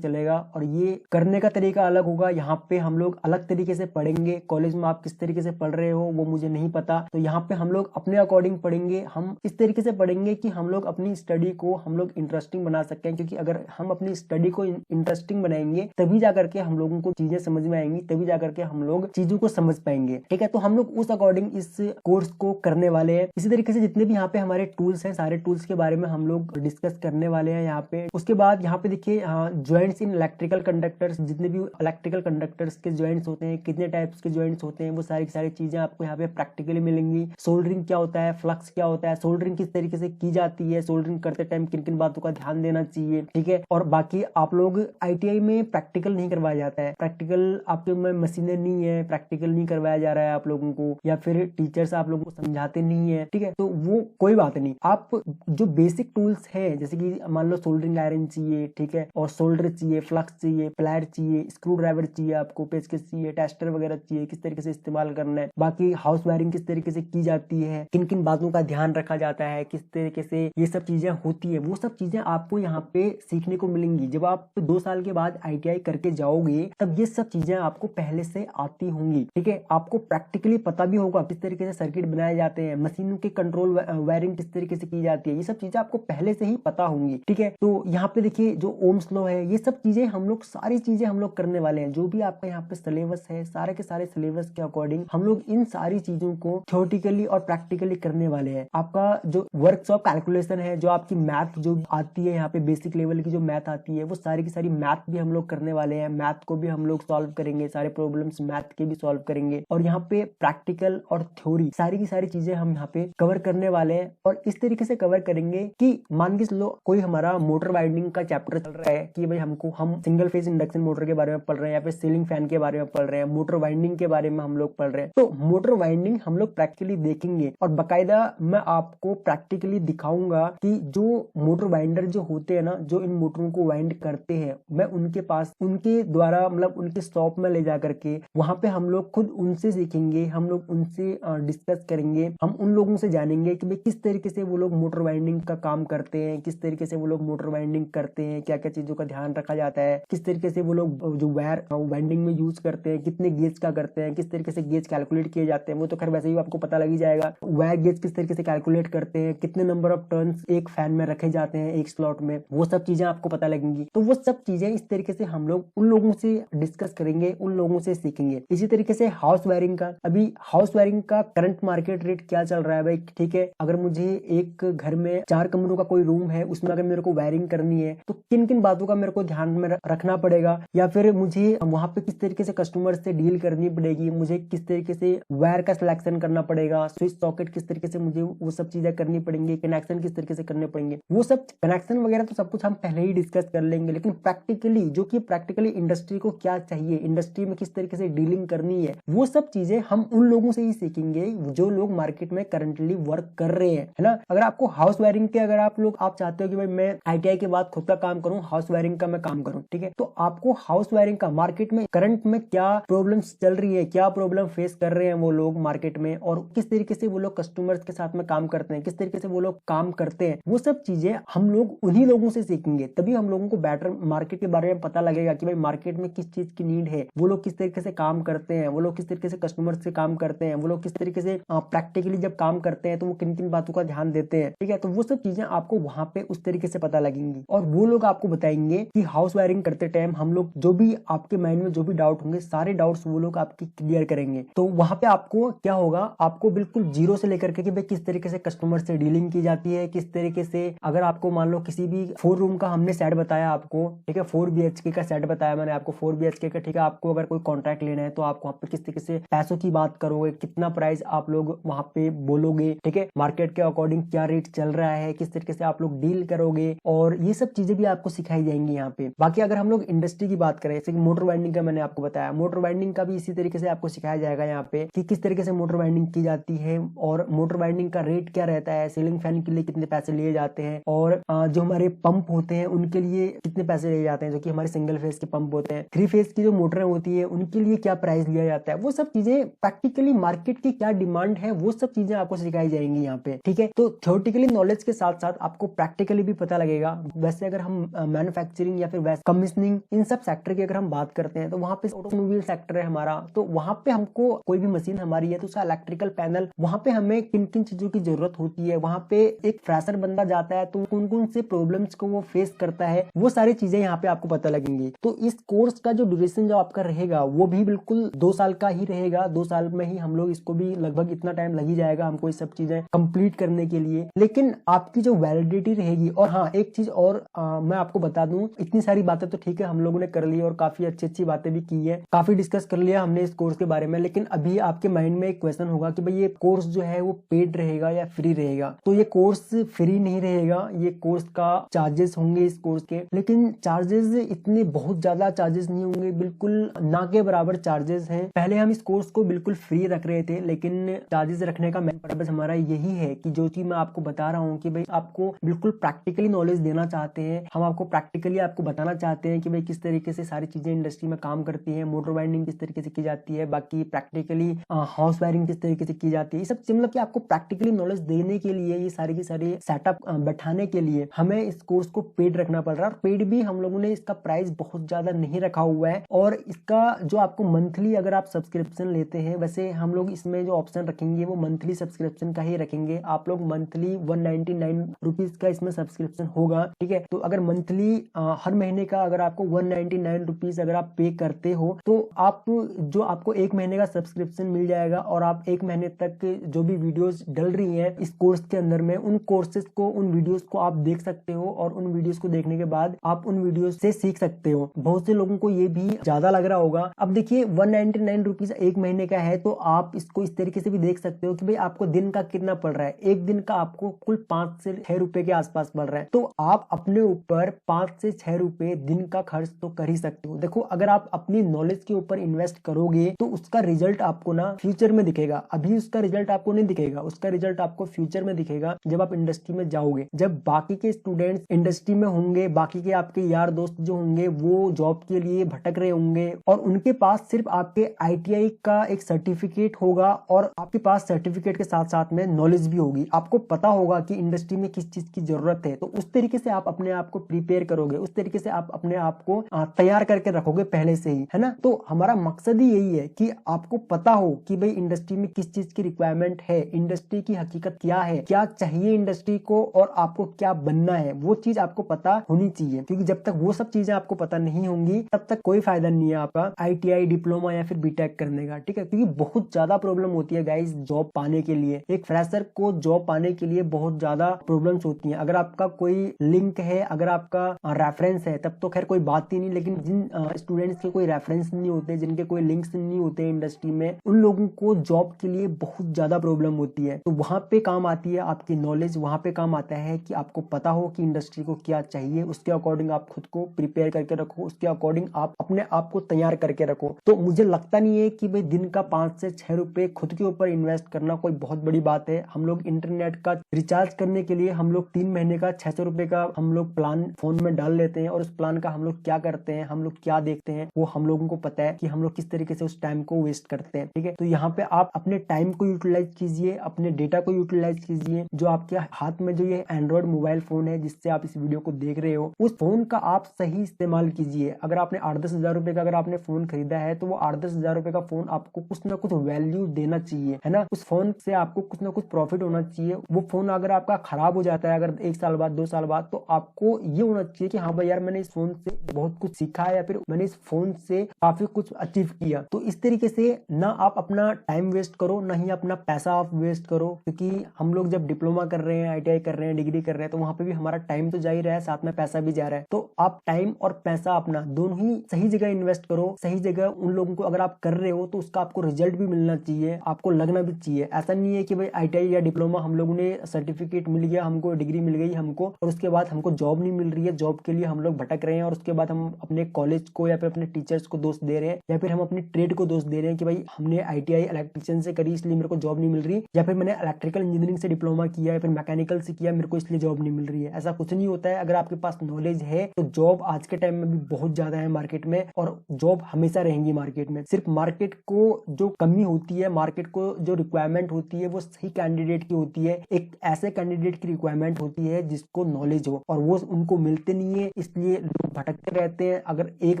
चलेगा और ये करने का तरीका अलग होगा। यहाँ पे हम लोग अलग तरीके से पढ़ेंगे। कॉलेज में आप किस तरीके से पढ़ रहे हो वो मुझे नहीं पता, तो यहाँ पे हम लोग अपने अकॉर्डिंग पढ़ेंगे। हम इस तरीके से पढ़ेंगे कि हम लोग अपनी स्टडी को हम लोग इंटरेस्टिंग बना सकते हैं, क्योंकि अगर हम अपनी स्टडी को इंटरेस्टिंग बनाएंगे तभी जाकर के हम लोगों को चीजें समझ में आएंगी, तभी जाकर के हम लोग चीजों को समझ पाएंगे। ठीक है, तो हम लोग उस अकॉर्डिंग इस कोर्स को करने वाले हैं। इसी तरीके से जितने भी यहाँ पे हमारे टूल्स हैं, सारे टूल्स के बारे में हम लोग डिस्कस करने वाले हैं यहाँ पे। उसके बाद यहाँ पे देखिए ज्वाइंट्स इन इलेक्ट्रिकल कंडक्टर्स, जितने भी इलेक्ट्रिकल कंडक्टर्स के ज्वाइंट्स होते हैं, कितने टाइप्स के ज्वाइंट्स होते हैं, वो सारी सारी चीजें आपको यहाँ पे प्रैक्टिकली मिलेंगी। सोल्डरिंग क्या होता है, फ्लक्स क्या होता है, सोल्डरिंग किस तरीके से की जाती है, सोल्डरिंग करते टाइम किन किन बातों का ध्यान देना चाहिए। ठीक है, और बाकी आप लोग आईटीआई में प्रैक्टिकल नहीं करवाया जाता है, प्रैक्टिकल आपके में मशीनें नहीं है, प्रैक्टिकल नहीं करवाया जा रहा है आप लोगों को, या फिर टीचर्स आप लोगों को समझाते नहीं है। ठीक है, तो वो कोई बात नहीं। आप जो बेसिक टूल्स है, जैसे कि मान लो सोल्डरिंग आयरन चाहिए, ठीक है, और सोल्डर चाहिए, फ्लक्स चाहिए, प्लायर चाहिए, स्क्रू ड्राइवर चाहिए, आपको पेचकस चाहिए, टेस्टर वगैरह चाहिए, किस तरीके से इस्तेमाल करना है, बाकी हाउस वायरिंग किस तरीके से की जाती है, किन किन बातों का ध्यान रखा जाता है, किस तरीके से ये सब चीजें होती है, वो सब चीजें आपको यहाँ पे सीखने को मिलेंगी। जब आप 2 साल के बाद आईटीआई करके जाओगे तब ये सब चीजें आपको पहले से आती होंगी। ठीक है, आपको प्रैक्टिकली पता भी होगा किस तरीके से सर्किट बनाए जाते हैं, मशीनों के कंट्रोल वायरिंग किस तरीके से की जाती है, ये सब चीजें आपको पहले से ही पता होंगी। ठीक है, तो यहाँ पे देखिए जो ओम्स लॉ है, ये सब चीजें हम लोग, सारी चीजें हम लोग करने वाले हैं। जो भी आपका यहाँ पे सिलेबस है, सारे के सारे सिलेबस के अकॉर्डिंग हम लोग इन सारी चीजों को थ्योरेटिकली और प्रैक्टिकली करने वाले हैं। आपका जो वर्कशॉप कैलकुलेशन है, जो आपकी मैथ जो आती है यहाँ पे, बेसिक लेवल की जो मैथ आती है, वो सारी की सारी मैथ भी हम लोग करने वाले हैं। मैथ को भी हम लोग सॉल्व करेंगे, सारे प्रॉब्लम्स मैथ के भी सॉल्व करेंगे, और यहाँ पे प्रैक्टिकल और थ्योरी सारी की सारी चीजें हम यहाँ पे कवर करने वाले हैं। और इस तरीके से कवर करेंगे कि मान के चलो कोई हमारा मोटर वाइंडिंग का चैप्टर चल रहा है कि भाई हम सिंगल फेज इंडक्शन मोटर के बारे में पढ़ रहे हैं, या फिर सीलिंग फैन के बारे में पढ़ रहे हैं, मोटर वाइंडिंग के बारे में हम लोग पढ़ रहे हैं, तो मोटर वाइंडिंग हम लोग प्रैक्टिकली देखेंगे और बकायदा मैं आपको प्रैक्टिकली दिखाऊंगा कि जो मोटर वाइंडर जो होते हैं ना, जो इन मोटरों को वाइंड करते हैं, मैं उनके पास, उनके द्वारा, मतलब उनके शॉप में ले जा करके वहां पे हम लोग खुद उनसे सीखेंगे, हम लोग उनसे डिस्कस करेंगे, हम उन लोगों से जानेंगे कि भाई किस तरीके से वो लोग मोटर वाइंडिंग का काम करते हैं, किस तरीके से वो लोग मोटर वाइंडिंग करते हैं, क्या क्या चीजों का ध्यान रखा जाता है, किस तरीके से वो लोग जो वायर वाइंडिंग में यूज करते हैं, कितने गेज का करते हैं, किस तरीके से गेज कैलकुलेट किए जाते हैं, वो तो खैर वैसे ही आपको पता लग ही जाएगा। वायर गेज किस तरीके से कैलकुलेट करते हैं, कितने नंबर ऑफ टर्न्स एक फैन में रखे जाते हैं एक स्लॉट में, वो सब चीजें आपको पता लगेंगी। तो वो सब चीजें इस तरीके से हम लोग उन लोगों से डिस्कस करेंगे, उन लोगों से सीखेंगे। इसी तरीके से हाउस वायरिंग का, अभी हाउस वायरिंग का करंट मार्केट रेट क्या चल रहा है भाई। ठीक है, अगर मुझे एक घर में 4 कमरों का कोई रूम है, उसमें अगर मेरे को वायरिंग करनी है तो किन किन बातों का मेरे को ध्यान में रखना पड़ेगा, या फिर मुझे वहां पे किस तरीके से कस्टमर से डील करनी पड़ेगी, मुझे किस तरीके से वायर का सिलेक्शन करना पड़ेगा, स्विच सॉकेट किस तरीके से मुझे वो सब चीजें करनी पड़ेंगी, कनेक्शन किस तरीके से करने पड़ेंगे, वो सब कनेक्शन वगैरह तो सब कुछ हम पहले ही डिस्कस कर लेंगे। लेकिन प्रैक्टिकली, जो कि प्रैक्टिकली इंडस्ट्री को क्या चाहिए, इंडस्ट्री में किस तरीके से डीलिंग करनी है, वो सब चीजें हम उन लोगों से ही सीखेंगे जो लोग मार्केट में करंटली वर्क कर रहे हैं, है ना। अगर आपको हाउस वायरिंग के, अगर आप चाहते हो कि भाई मैं आईटीआई के बाद खुद का काम करूं, हाउस वायरिंग का मैं काम करूं, ठीक है, तो आपको हाउस वायरिंग का मार्केट में करंट में क्या प्रॉब्लम्स चल रही है, क्या प्रॉब्लम फेस कर रहे हैं वो लोग मार्केट में, और किस तरीके से वो लोग कस्टमर्स के साथ में काम करते हैं, किस तरीके से वो लोग काम करते हैं, वो सब चीजें हम लोग उन्हीं लोगों से सीखेंगे। तभी हम लोगों को बेटर मार्केट के बारे में पता लगेगा कि भाई मार्केट में किस चीज की नीड है, वो लोग किस तरीके से काम करते हैं, वो लोग किस तरीके से कस्टमर से काम करते हैं, वो लोग किस तरीके से प्रैक्टिकली जब काम करते हैं तो वो किन किन बातों का ध्यान देते हैं। ठीक है, तो वो सब चीजें आपको वहां पे उस तरीके से पता लगेंगी, और वो लोग आपको बताएंगे कि हाउस वायरिंग करते टाइम हम लोग जो भी आपके माइंड में जो भी डाउट होंगे, सारे डाउट्स वो लोग आपके क्लियर करेंगे। तो वहां पे आपको क्या होगा, आपको बिल्कुल जीरो से लेकर के कि भाई किस तरीके से कस्टमर से डीलिंग की जाती है, किस तरीके से, अगर आपको मान लो किसी भी 4 रूम का हमने सेट बताया आपको, ठीक है, 4 BHK का सेट बताया मैंने आपको, 4 BHK का, ठीक है, आपको अगर कोई कॉन्ट्रैक्ट लेना है तो आप वहाँ पे किस तरीके से पैसों की बात करोगे, कितना प्राइस आप लोग वहां पे बोलोगे, ठीक है, मार्केट के अकॉर्डिंग क्या रेट चल रहा है, किस तरीके से आप लोग डील करोगे, और ये सब चीजें भी आपको सिखाई जाएंगी यहाँ पे। बाकी अगर हम लोग लोग इंडस्ट्री की बात करें, जैसे कि मोटर वाइंडिंग का मैंने आपको बताया, मोटर वाइंडिंग का भी इसी तरीके से आपको सिखाया जाएगा यहाँ पे कि किस तरीके से मोटर वाइंडिंग की जाती है और मोटर वाइंडिंग का रेट क्या रहता है, सीलिंग फैन के लिए कितने पैसे लिए जाते हैं और जो हमारे पंप होते हैं उनके लिए कितने पैसे लिए जाते हैं, जो कि हमारे सिंगल फेज के पंप होते हैं, 3 फेज की जो मोटरें होती है उनके लिए क्या प्राइस लिया जाता है, वो सब चीजें प्रैक्टिकली मार्केट की क्या डिमांड है वो सब चीजें आपको सिखाई जाएंगी यहाँ पे। ठीक है, तो थ्योरेटिकली नॉलेज के साथ साथ आपको प्रैक्टिकली भी पता लगेगा। वैसे अगर हम मैन्युफैक्चरिंग या फिर वैसे कमीशनिंग इन सब सेक्टर की अगर हम बात करते हैं तो वहां पे ऑटोमोबाइल सेक्टर है हमारा, तो वहां पे हमको कोई भी मशीन हमारी है तो उसका इलेक्ट्रिकल पैनल, वहां पे हमें किन किन चीजों की जरूरत होती है, वहां पे एक फ्रेशर बंदा जाता है तो कौन कौन से प्रॉब्लम्स को वो फेस करता है, वो सारी चीजें यहाँ पे आपको पता लगेंगी। तो इस कोर्स का जो ड्यूरेशन जो आपका रहेगा वो भी बिल्कुल 2 साल का ही रहेगा। 2 साल में ही हम लोग इसको भी लगभग इतना टाइम लग ही जाएगा हमको ये सब चीजें कंप्लीट करने के लिए, लेकिन आपकी जो वैलिडिटी रहेगी। और हाँ, एक चीज और मैं आपको बता दूं, इतनी सारी बातें तो ठीक है हम लोगों ने कर ली और काफी अच्छी अच्छी बातें भी की है, काफी डिस्कस कर लिया हमने इस कोर्स के बारे में, लेकिन अभी आपके माइंड में एक क्वेश्चन होगा कि भाई ये कोर्स जो है वो पेड रहेगा या फ्री रहेगा। तो ये कोर्स फ्री नहीं रहेगा, ये कोर्स का चार्जेस होंगे इस कोर्स के, लेकिन चार्जेस इतने बहुत ज्यादा चार्जेस नहीं होंगे, बिल्कुल ना के बराबर चार्जेस हैं। पहले हम इस कोर्स को बिल्कुल फ्री रख रहे थे, लेकिन चार्जेस रखने का मेन पर्पस हमारा यही है कि जो चीज मैं आपको बता रहा हूँ कि भाई आपको बिल्कुल प्रैक्टिकली नॉलेज देना चाहते हैं, हम आपको प्रैक्टिकली आपको बताना चाहते हैं कि भाई किस तरीके से सारी चीजें इंडस्ट्री में काम करती है, मोटर वाइंडिंग किस तरीके से की जाती है, बाकी प्रैक्टिकली हाउस वायरिंग किस तरीके से की जाती है, ये सब मतलब कि आपको प्रैक्टिकली नॉलेज देने के लिए, ये सारी की सारी सेटअप बैठाने के लिए हमें इस कोर्स को पेड रखना पड़ रहा है। और पेड भी हम लोगों ने इसका प्राइस बहुत ज्यादा नहीं रखा हुआ है, और इसका जो आपको मंथली अगर आप सब्सक्रिप्शन लेते हैं, वैसे हम लोग इसमें जो ऑप्शन रखेंगे वो मंथली सब्सक्रिप्शन का ही रखेंगे। आप लोग मंथली 199 रुपीज का इसमें सब्सक्रिप्शन होगा। ठीक है, तो अगर मंथली हर महीने का अगर आपको 199 रुपीज अगर आप पे करते हो तो आप जो आपको 1 महीने का सब्सक्रिप्शन मिल जाएगा, और आप 1 महीने तक जो भी वीडियोस डल रही हैं इस कोर्स के अंदर में, उन कोर्सेज को, उन वीडियोस को आप देख सकते हो, और उन वीडियोस को देखने के बाद आप उन वीडियोस से सीख सकते हो। बहुत से लोगों को ये भी ज्यादा लग रहा होगा। अब देखिए 199 रुपीज 1 महीने का है, तो आप इसको इस तरीके से भी देख सकते हो कि भाई आपको दिन का कितना पड़ रहा है। एक दिन का आपको कुल 5 से 6 रुपए के आसपास पड़ रहा है, तो आप अपने ऊपर 5 से 6 रुपए दिन का खर्च तो कर ही सकते हो। देखो, अगर आप अपनी नॉलेज के ऊपर इन्वेस्ट करोगे तो उसका रिजल्ट आपको ना फ्यूचर में दिखेगा। अभी उसका रिजल्ट आपको नहीं दिखेगा, उसका रिजल्ट आपको फ्यूचर में दिखेगा जब आप इंडस्ट्री में जाओगे, जब बाकी के स्टूडेंट्स इंडस्ट्री में होंगे, बाकी के आपके यार दोस्त जो होंगे वो जॉब के लिए भटक रहे होंगे, और उनके पास सिर्फ आपके ITI का एक सर्टिफिकेट होगा, और आपके पास सर्टिफिकेट के साथ साथ में नॉलेज भी होगी। आपको पता होगा कि इंडस्ट्री में किस चीज की जरूरत है, तो उस तरीके से आप अपने आप को प्रिपेयर करोगे, उस तरीके से आप अपने आप को तैयार करके रखोगे पहले से ही, है ना। तो हमारा मकसद ही यही है कि आपको पता हो कि भाई इंडस्ट्री में किस चीज की रिक्वायरमेंट है, इंडस्ट्री की हकीकत क्या है, क्या चाहिए इंडस्ट्री को, और आपको क्या बनना है, वो चीज आपको पता होनी चाहिए। क्योंकि जब तक वो सब चीजें आपको पता नहीं होंगी तब तक कोई फायदा नहीं है आपका ITI डिप्लोमा या फिर BTech करने का। ठीक है, क्योंकि बहुत ज्यादा प्रॉब्लम होती है गाइस जॉब पाने के लिए, एक फ्रेशर को जॉब पाने के लिए बहुत ज्यादा प्रॉब्लम्स होती हैं। अगर आपका कोई लिंक है, अगर आपका रेफरेंस है तब तो खैर कोई बात ही नहीं, लेकिन जिन स्टूडेंट्स के कोई रेफरेंस नहीं होते, जिनके कोई लिंक्स नहीं होते इंडस्ट्री में, उन लोगों को जॉब के लिए बहुत ज्यादा प्रॉब्लम होती है। तो वहां पे काम आती है आपकी नॉलेज, वहां पे काम आता है कि आपको पता हो कि इंडस्ट्री को क्या चाहिए, उसके अकॉर्डिंग आप खुद को प्रिपेयर करके रखो, उसके अकॉर्डिंग आप अपने आप को तैयार करके रखो। तो मुझे लगता नहीं है कि भाई दिन का 5 से 6 रुपए खुद के ऊपर इन्वेस्ट करना कोई बहुत बड़ी बात है। हम लोग इंटरनेट का रिचार्ज करने के लिए हम लोग 3 महीने का 600 रुपए का हम लोग प्लान फोन में डाल लेते हैं, और उस प्लान का हम लोग क्या करते हैं, हम लोग क्या देखते हैं, वो हम लोगों को पता है कि हम लोग किस तरीके से उस टाइम को वेस्ट करते हैं। ठीक है, तो यहाँ पे आप अपने टाइम को यूटिलाइज कीजिए, अपने डेटा को यूटिलाइज कीजिए। जो आपके हाथ में जो ये एंड्रॉइड मोबाइल फोन है जिससे आप इस वीडियो को देख रहे हो, उस फोन का आप सही इस्तेमाल कीजिए। अगर आपने 8-10 हजार रुपए का अगर आपने फोन खरीदा है तो वो 8-10 हजार रुपए का फोन आपको कुछ ना कुछ वैल्यू देना चाहिए, है ना। उस फोन से आपको कुछ ना कुछ प्रॉफिट होना चाहिए। वो फोन अगर आपका खराब हो जाता है अगर 1 साल बाद 2 साल बाद, तो आपको ये होना चाहिए कि हाँ भाई यार मैंने इस फोन से बहुत कुछ सीखा है, या फिर मैंने इस फोन से काफी कुछ अचीव किया। तो इस तरीके से ना आप अपना टाइम वेस्ट करो, ना ही अपना पैसा आप वेस्ट करो, क्योंकि हम लोग जब डिप्लोमा कर रहे हैं, ITI कर रहे हैं, डिग्री कर रहे हैं, तो वहां पे भी हमारा टाइम तो जा ही रहा है, साथ में पैसा भी जा रहा है। तो आप टाइम और पैसा अपना दोनों ही सही जगह इन्वेस्ट करो, सही जगह उन लोगों को अगर आप कर रहे हो तो उसका आपको रिजल्ट भी मिलना चाहिए, आपको लगना भी चाहिए। ऐसा नहीं है कि भाई ITI या डिप्लोमा हम लोगों ने सर्टिफिकेट मिल गया, हमको डिग्री मिल गई हमको, और उसके बाद हमको जॉब नहीं मिल रही है, जॉब के लिए हम लोग भटक रहे हैं और उसके बाद हम अपने कॉलेज को या फिर अपने टीचर्स को दोष दे रहे हैं, या फिर हम अपनी ट्रेड को दोष दे रहे हैं कि भाई हमने आईटीआई इलेक्ट्रिशियन से करी इसलिए मेरे को जॉब नहीं मिल रही, या फिर मैंने इलेक्ट्रिकल इंजीनियरिंग से डिप्लोमा किया या फिर मैकेनिकल से किया, मेरे को इसलिए जॉब नहीं मिल रही है। ऐसा कुछ नहीं होता है। अगर आपके पास नॉलेज है तो जॉब आज के टाइम में भी बहुत ज्यादा है मार्केट में, और जॉब हमेशा रहेंगी मार्केट में। सिर्फ मार्केट को जो कमी होती है, मार्केट को जो रिक्वायरमेंट होती है, वो सही कैंडिडेट की होती है। एक ऐसे कैंडिडेट की रिक्वायरमेंट होती है जिसको नॉलेज हो, और वो उनको मिलते नहीं है, इसलिए लोग भटकते रहते हैं। अगर एक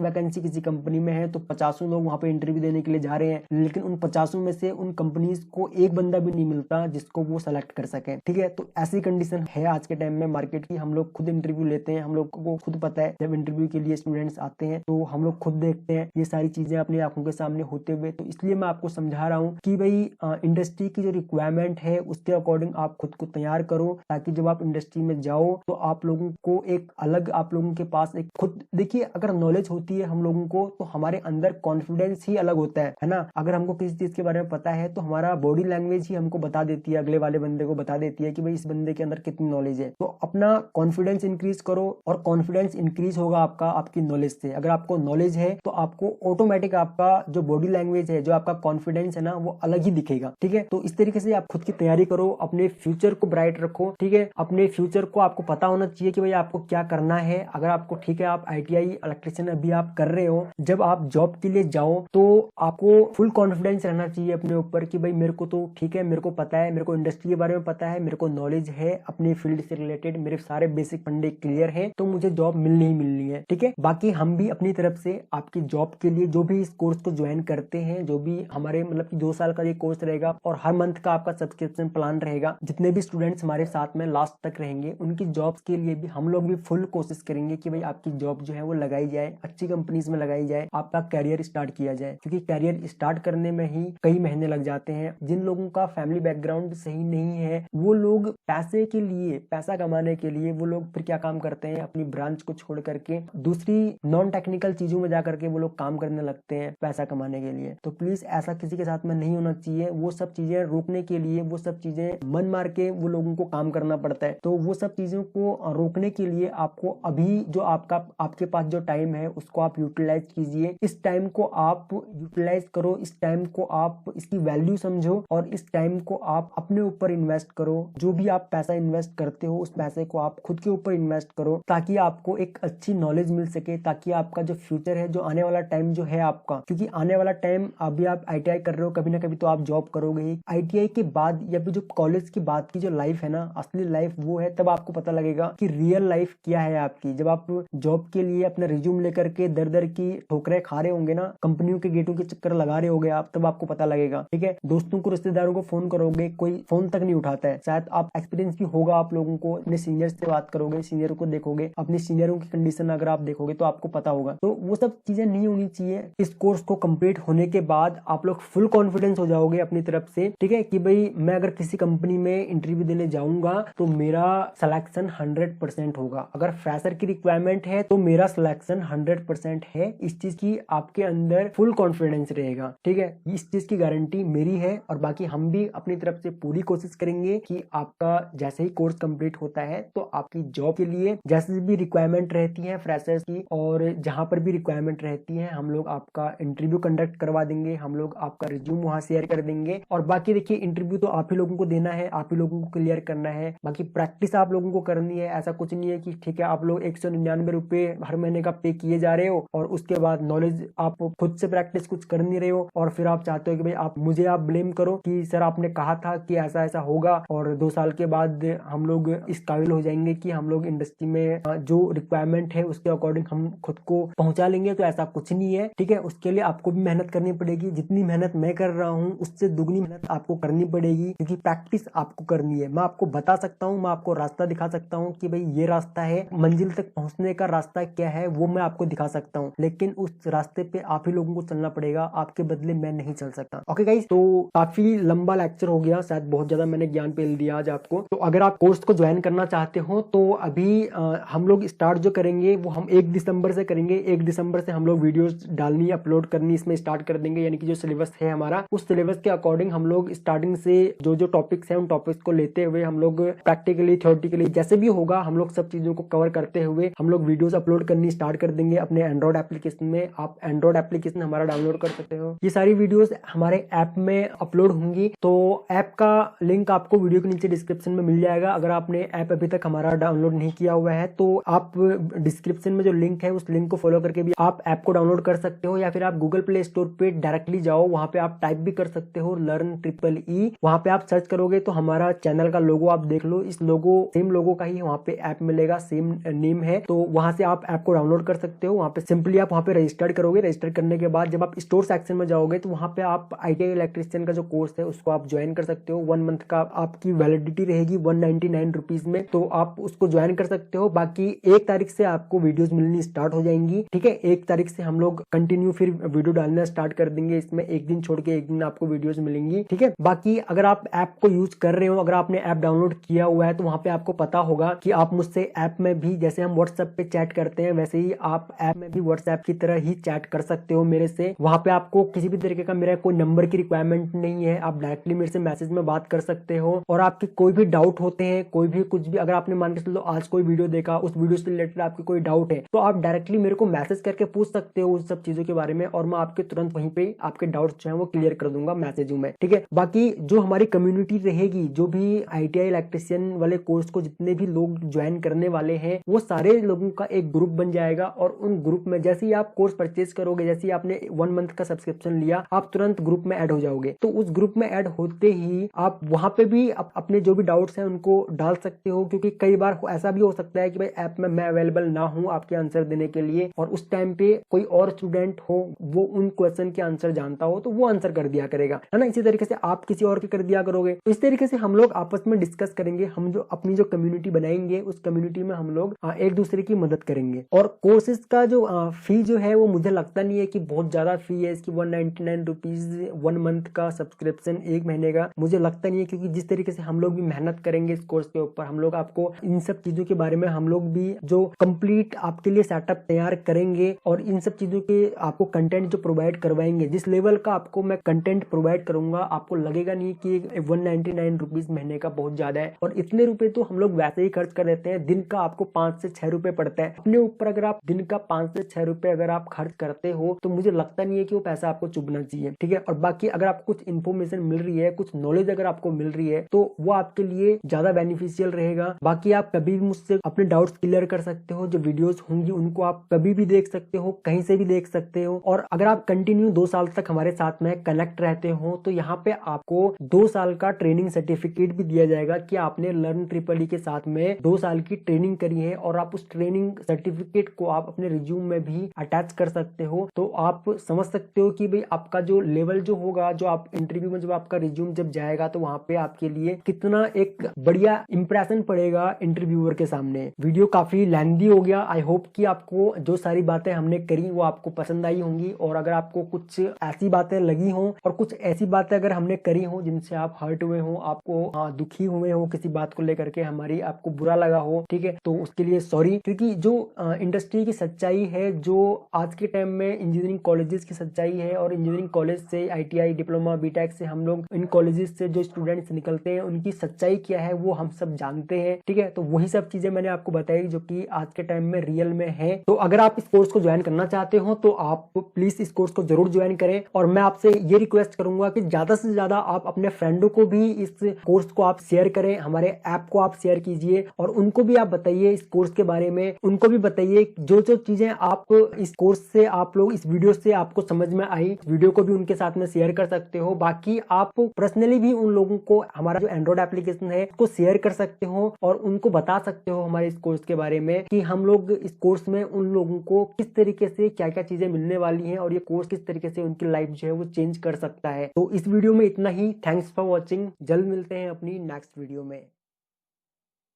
वैकेंसी किसी कंपनी में है तो 50 लोग वहां पे इंटरव्यू देने के लिए जा रहे हैं, लेकिन उन 50 में से उन कंपनीज को एक बंदा भी नहीं मिलता जिसको वो सेलेक्ट कर सके। ठीक है, तो ऐसी कंडीशन है आज के टाइम में मार्केट की। हम लोग खुद इंटरव्यू लेते हैं, हम लोग को खुद पता है जब इंटरव्यू के लिए स्टूडेंट्स आते हैं तो हम लोग खुद देखते हैं ये सारी चीजें अपनी आंखों के सामने होते हुए। तो इसलिए मैं आपको समझा रहा हूँ कि भाई इंडस्ट्री की जो रिक्वायरमेंट है उसके अकॉर्डिंग आप खुद को तैयार करो, ताकि जब आप इंडस्ट्री में जाओ तो आप लोगों को एक अलग, आप लोगों के पास एक खुद, देखिए अगर नॉलेज होती है हम लोगों को तो हमारे अंदर कॉन्फिडेंस ही अलग होता है ना। अगर हमको किसी चीज के बारे में पता है तो हमारा बॉडी लैंग्वेज ही हमको बता देती है, अगले वाले बंदे को बता देती है कि भाई इस बंदे के अंदर कितनी नॉलेज है। तो अपना कॉन्फिडेंस इंक्रीज करो, और कॉन्फिडेंस इंक्रीज होगा आपका आपकी नॉलेज से। अगर आपको नॉलेज है तो आपको ऑटोमेटिक आपका जो बॉडी लैंग्वेज है, जो आपका कॉन्फिडेंस है ना, वो अलग ही दिखेगा। ठीक है, तो इस तरीके से आप खुद की तैयारी करो, अपने फ्यूचर को ब्राइट रखो। ठीक है, अपने फ्यूचर को आपको पता होना चाहिए कि भाई आपको क्या करना है। अगर आपको, ठीक है, आप आईटीआई इलेक्ट्रिशियन अभी आप कर रहे हो, जब आप जॉब के लिए जाओ तो आपको फुल कॉन्फिडेंस रहना चाहिए अपने ऊपर कि भाई मेरे को तो ठीक है, मेरे को पता है, मेरे को इंडस्ट्री के बारे में पता है, मेरे को नॉलेज है अपनी फील्ड से रिलेटेड, मेरे सारे बेसिक फंडे क्लियर है, तो मुझे जॉब मिलनी ही मिलनी है। ठीक है, बाकी हम भी अपनी तरफ से आपकी जॉब के लिए जो भी इस कोर्स को ज्वाइन करते हैं, जो भी हमारे मतलब कि 2 साल का ये कोर्स रहेगा और हर मंथ का आपका सब्सक्रिप्शन प्लान रहेगा, जितने भी स्टूडेंट्स हमारे साथ में लास्ट तक रहेंगे उनकी जॉब्स के लिए भी हम लोग भी फुल कोशिश करेंगे कि भाई आपकी जॉब जो है वो लगाई जाए, अच्छी कंपनीज में लगाई जाए, आपका कैरियर स्टार्ट किया जाए। क्योंकि कैरियर स्टार्ट करने में ही कई महीने लग जाते हैं। जिन लोगों का फैमिली बैकग्राउंड सही नहीं है वो लोग पैसे के लिए, पैसा कमाने के लिए वो लोग फिर क्या काम करते हैं, अपनी ब्रांच को छोड़ करके दूसरी नॉन टेक्निकल चीजों में जाकर के वो लोग काम करने लगते हैं पैसा कमाने के लिए। तो प्लीज ऐसा किसी के साथ में नहीं होना चाहिए। वो सब चीजें रोकने के लिए, वो सब चीजें मन मार के वो लोगों को काम करना पड़ता है। तो वो सब चीजों को रोकने के लिए आपको अभी जो आपके पास जो टाइम है उसको आप यूटिलाइज कीजिए। इस टाइम को आप यूटिलाइज करो, इस टाइम को आप इसकी वैल्यू समझो, और इस टाइम को आप अपने ऊपर इन्वेस्ट करो। जो भी आप पैसा इन्वेस्ट करते हो उस पैसे को आप खुद के ऊपर इन्वेस्ट करो, ताकि आपको एक अच्छी नॉलेज मिल सके, ताकि आपका जो फ्यूचर है, जो आने वाला टाइम जो है आपका, क्योंकि आने वाला टाइम अभी आप आईटीआई कर रहे हो, कभी ना कभी तो आप जॉब करोगे ही। आईटीआई के बाद या फिर जो कॉलेज के बाद की जो लाइफ है ना, असली लाइफ वो है, तब आपको पता लगेगा कि रियल लाइफ क्या है आपकी। जब आप जॉब के लिए अपना रिज्यूम लेकर के दर दर की ठोकरें खा रहे होंगे ना, कंपनियों के गेटों के चक्कर लगा रहे होंगे आप, तब आपको पता लगेगा। ठीक है, दोस्तों को, रिश्तेदारों को फोन करोगे, कोई फोन तक नहीं उठाता है। शायद आप एक्सपीरियंस भी होगा आप लोगों को, अपने सीनियर से बात करोगे, सीनियर को देखोगे, अपने सीनियरों की कंडीशन अगर आप देखोगे तो आपको पता होगा। तो वो सब चीजें नहीं होनी चाहिए। इस कोर्स को कंप्लीट होने के बाद आप लोग फुल कॉन्फिडेंस हो जाओगे अपनी तरफ से। ठीक है, कि भाई मैं अगर किसी कंपनी में इंटरव्यू देने जाऊंगा तो मेरा सिलेक्शन 100% होगा। अगर फ्रेशर की रिक्वायरमेंट है तो मेरा सिलेक्शन 100% है। इस चीज की आपके अंदर फुल कॉन्फिडेंस रहेगा। ठीक है, इस चीज की गारंटी मेरी है, और बाकी हम भी अपनी तरफ से पूरी कोशिश करेंगे कि आपका जैसे ही कोर्स कंप्लीट होता है तो आपकी जॉब के लिए जैसे भी रिक्वायरमेंट रहती है फ्रेशर्स की, और जहां पर भी रिक्वायरमेंट रहती है, हम लोग आपका इंटरव्यू कंडक्ट करवा देंगे, हम लोग आपका रिज्यूम वहां शेयर कर देंगे। और बाकी देखिए, इंटरव्यू तो आप ही लोगों को देना है, आप ही लोगों को क्लियर करना है, बाकी प्रैक्टिस आप लोगों को करनी है। ऐसा कुछ नहीं है कि ठीक है आप लोग 199 रुपए हर महीने का पे किए जा रहे हो और उसके बाद नॉलेज आप खुद से प्रैक्टिस कुछ कर नहीं रहे हो, और फिर आप चाहते हो कि भाई आप मुझे आप ब्लेम करो कि सर आपने कहा था कि ऐसा ऐसा होगा, और 2 साल के बाद हम लोग इस काबिल हो जाएंगे कि हम लोग इंडस्ट्री में जो रिक्वायरमेंट है उसके अकॉर्डिंग हम खुद को पहुंचा लेंगे। तो ऐसा कुछ नहीं है। ठीक है, उसके लिए आपको भी मेहनत करनी पड़ेगी। जितनी मेहनत मैं कर रहा हूँ उससे दुगनी मेहनत आपको करनी पड़ेगी, क्योंकि प्रैक्टिस आपको करनी है। मैं आपको बता सकता हूँ, मैं आपको रास्ता दिखा सकता हूँ कि भाई ये रास्ता है, मंजिल तक पहुंचने का रास्ता क्या है वो मैं आपको दिखा सकता हूँ, लेकिन उस रास्ते पे आप ही लोगों को चलना पड़ेगा, आपके बदले मैं नहीं चल सकता। ओके गाइस, तो काफी लंबा लेक्चर हो गया, शायद बहुत ज्यादा मैंने ज्ञान पेल दिया आज आपको। तो अगर आप कोर्स को ज्वाइन करना चाहते हो तो अभी हम लोग स्टार्ट जो करेंगे वो हम 1 दिसंबर से करेंगे। 1 दिसंबर से हम लोग वीडियोस डालनी, अपलोड करनी इसमें स्टार्ट कर देंगे। यानी कि जो सिलेबस है हमारा, उस सिलेबस के अकॉर्डिंग हम लोग स्टार्टिंग से जो जो टॉपिक्स हैं उन टॉपिक्स को लेते हुए हम लोग प्रैक्टिकली, थ्योरेटिकली जैसे भी होगा हम लोग सब चीजों को कवर करते हुए हम लोग वीडियोस अपलोड अपलोड करनी स्टार्ट कर देंगे अपने एंड्रॉइड एप्लीकेशन में। आप एंड्रॉइड एप्लीकेशन हमारा डाउनलोड कर सकते हो। ये सारी वीडियोस हमारे ऐप में अपलोड होंगी, तो ऐप का लिंक आपको वीडियो के नीचे डिस्क्रिप्शन में मिल जाएगा। अगर आपने ऐप अभी तक हमारा डाउनलोड नहीं किया हुआ है तो आप डिस्क्रिप्शन में जो लिंक है उस लिंक को फॉलो करके भी आप ऐप को डाउनलोड कर सकते हो, या फिर आप गूगल प्ले स्टोर पे डायरेक्टली जाओ, वहां पे आप टाइप भी कर सकते हो LearnEE। वहां पे आप सर्च करोगे तो हमारा चैनल का लोगो आप देख लो, इस लोगो सेम लोगो का ही वहां पे ऐप मिलेगा, सेम नेम है, तो वहां से आप ऐप को डाउनलोड कर सकते हो। वहां पे सिंपली आप वहां पे रजिस्टर्ड करोगे। रजिस्टर करने के बाद जब आप स्टोर सेक्शन में जाओगे तो वहां पे आप ITI इलेक्ट्रिशियन का जो कोर्स है उसको आप ज्वाइन कर सकते हो। 1 मंथ का आपकी वैलिडिटी रहेगी 199 रुपीज में, तो आप उसको ज्वाइन कर सकते हो। बाकी 1 तारीख से आपको वीडियोस मिलनी स्टार्ट हो जाएंगी, ठीक है। 1 तारीख से हम लोग कंटिन्यू फिर वीडियो डालना स्टार्ट कर देंगे। इसमें एक दिन छोड़ के एक दिन आपको वीडियोस मिलेंगी, ठीक है। बाकी अगर आप ऐप को यूज कर रहे हो, अगर आपने ऐप डाउनलोड किया हुआ है तो वहां पे आपको पता होगा कि आप मुझसे ऐप में भी, जैसे हम व्हाट्सएप पे चैट करते हैं वैसे ही आप ऐप में भी व्हाट्सएप की तरह ही चैट कर सकते हो मेरे से। वहां पे आपको किसी भी तरीके का मेरा कोई नंबर की रिक्वायरमेंट नहीं है, आप डायरेक्टली मेरे से मैसेज में बात कर सकते हो। और आपके कोई भी डाउट होते हैं, कोई भी कुछ भी, अगर आपने मान के चलो आज कोई वीडियो देखा, उस वीडियो से रिलेटेड आपकी कोई डाउट है तो आप डायरेक्टली मेरे को मैसेज करके पूछ सकते हो उस सब चीजों के बारे में, और मैं आपके तुरंत वहीं पे आपके डाउट्स जो है वो क्लियर कर दूंगा मैसेज में, ठीक है। बाकी जो हमारी कम्युनिटी रहेगी, जो भी ITI इलेक्ट्रिशियन वाले कोर्स को जितने भी लोग ज्वाइन करने वाले हैं वो सारे लोगों का एक ग्रुप बन जाएगा, और उन ग्रुप में जैसे ही आप कोर्स परचेज करोगे, जैसे ही आपने 1 मंथ का सब्सक्रिप्शन लिया, आप तुरंत ग्रुप में ऐड हो जाओगे। तो उस ग्रुप में ऐड होते ही आप वहां पे भी अपने जो भी डाउट्स हैं उनको डाल सकते हो, क्योंकि कई बार ऐसा भी हो सकता है कि भाई ऐप में मैं अवेलेबल ना हूं आपके आंसर देने के लिए, और उस टाइम पे कोई और स्टूडेंट हो वो उन क्वेश्चन के आंसर जानता हो तो वो आंसर कर दिया करेगा, है ना। इसी तरीके से आप किसी और के कर दिया करोगे। तो इस तरीके से हम लोग आपस में डिस्कस करेंगे, हम जो अपनी जो कम्युनिटी बनाएंगे उस कम्युनिटी में हम लोग एक दूसरे की मदद करेंगे। और कोर्सेज का जो फी जो है वो मुझे लगता नहीं है कि बहुत ज्यादा फी है इसकी। 199 रुपीज 1 मंथ का सब्सक्रिप्शन, 1 महीने का, मुझे लगता नहीं है, क्योंकि जिस तरीके से हम लोग भी मेहनत करेंगे इस कोर्स के ऊपर, हम लोग आपको इन सब चीजों के बारे में हम लोग भी जो कंप्लीट आपके लिए सेटअप तैयार करेंगे, और इन सब चीजों के आपको कंटेंट जो प्रोवाइड करवाएंगे, जिस लेवल का आपको मैं कंटेंट प्रोवाइड करूंगा, आपको लगेगा नहीं कि 199 रुपीज महीने का बहुत ज्यादा है। और इतने रुपए तो हम लोग वैसे ही खर्च कर देते हैं, दिन का आपको 5 से 6 रुपए पड़ता है अपने ऊपर। अगर आप दिन का 5 से 6 रुपए अगर आप खर्च करते हो तो मुझे लगता नहीं है कि वो पैसा आपको चुभना चाहिए, ठीक है। और बाकी अगर आपको कुछ इन्फॉर्मेशन मिल रही है, कुछ नॉलेज अगर आपको मिल रही है तो वो आपके लिए ज्यादा बेनिफिशियल रहेगा। बाकी आप कभी भी मुझसे अपने डाउट्स क्लियर कर सकते हो, जो वीडियोस होंगी उनको आप कभी भी देख सकते हो, कहीं से भी देख सकते हो। और अगर आप कंटिन्यू 2 साल तक हमारे साथ में कनेक्ट रहते हो तो यहाँ पे आपको 2 साल का ट्रेनिंग सर्टिफिकेट भी दिया जाएगा कि आपने LearnEE के साथ में 2 साल की ट्रेनिंग करी है, और आप उस ट्रेनिंग सर्टिफिकेट को आप अपने रिज्यूम में भी अटैच कर सकते हो। तो आप समझ सकते हो कि भाई आपका जो लेवल जो होगा, जो आप इंटरव्यू में जब आपका रिज्यूम जब जाएगा तो वहां पे आपके लिए कितना एक बढ़िया इंप्रेशन पड़ेगा इंटरव्यूअर के सामने। वीडियो काफी लेंथी हो गया। आई होप कि आपको जो सारी बातें हमने करी वो आपको पसंद आई होंगी, और अगर आपको कुछ ऐसी बातें लगी हो और कुछ ऐसी बातें अगर हमने करी हो जिनसे आप हर्ट हुए हो, आपको दुखी हुए हो किसी बात को लेकर के, हमारी आपको बुरा लगा हो, ठीक है, तो उसके लिए सॉरी। क्योंकि जो इंडस्ट्री की सच्चाई है, जो आज के टाइम में इंजीनियरिंग कॉलेजेस की सच्चाई है, और इंजीनियरिंग कॉलेज से ITI डिप्लोमा बीटेक से हम लोग इन कॉलेजेस से जो स्टूडेंट्स निकलते हैं उनकी सच्चाई क्या है वो हम सब जानते हैं, ठीक है। तो वही सब चीजें मैंने आपको बताई जो कि आज के टाइम में रियल में है। तो अगर आप इस कोर्स को ज्वाइन करना चाहते हो तो आप प्लीज इस कोर्स को जरूर ज्वाइन करें, और मैं आपसे ये रिक्वेस्ट करूंगा कि ज्यादा से ज्यादा आप अपने फ्रेंडों को भी इस कोर्स को आप शेयर करें, हमारे ऐप को आप शेयर कीजिए, और उनको भी आप बताइए इस कोर्स के बारे में। उनको भी बताइए जो जो चीजें आप इस कोर्स से आप लोग इस वीडियो से आपको समझ में आई, वीडियो को भी उनके साथ में शेयर कर सकते हो। बाकी आप पर्सनली भी उन लोगों को हमारा जो एंड्रॉइड एप्लीकेशन है उसको शेयर कर सकते हो, और उनको बता सकते हो हमारे इस कोर्स के बारे में कि हम लोग इस कोर्स में उन लोगों को किस तरीके से क्या क्या चीजें मिलने वाली हैं, और ये कोर्स किस तरीके से उनकी लाइफ जो है वो चेंज कर सकता है। तो इस वीडियो में इतना ही। Thanks for watching. जल्द मिलते हैं अपनी नेक्स्ट वीडियो में।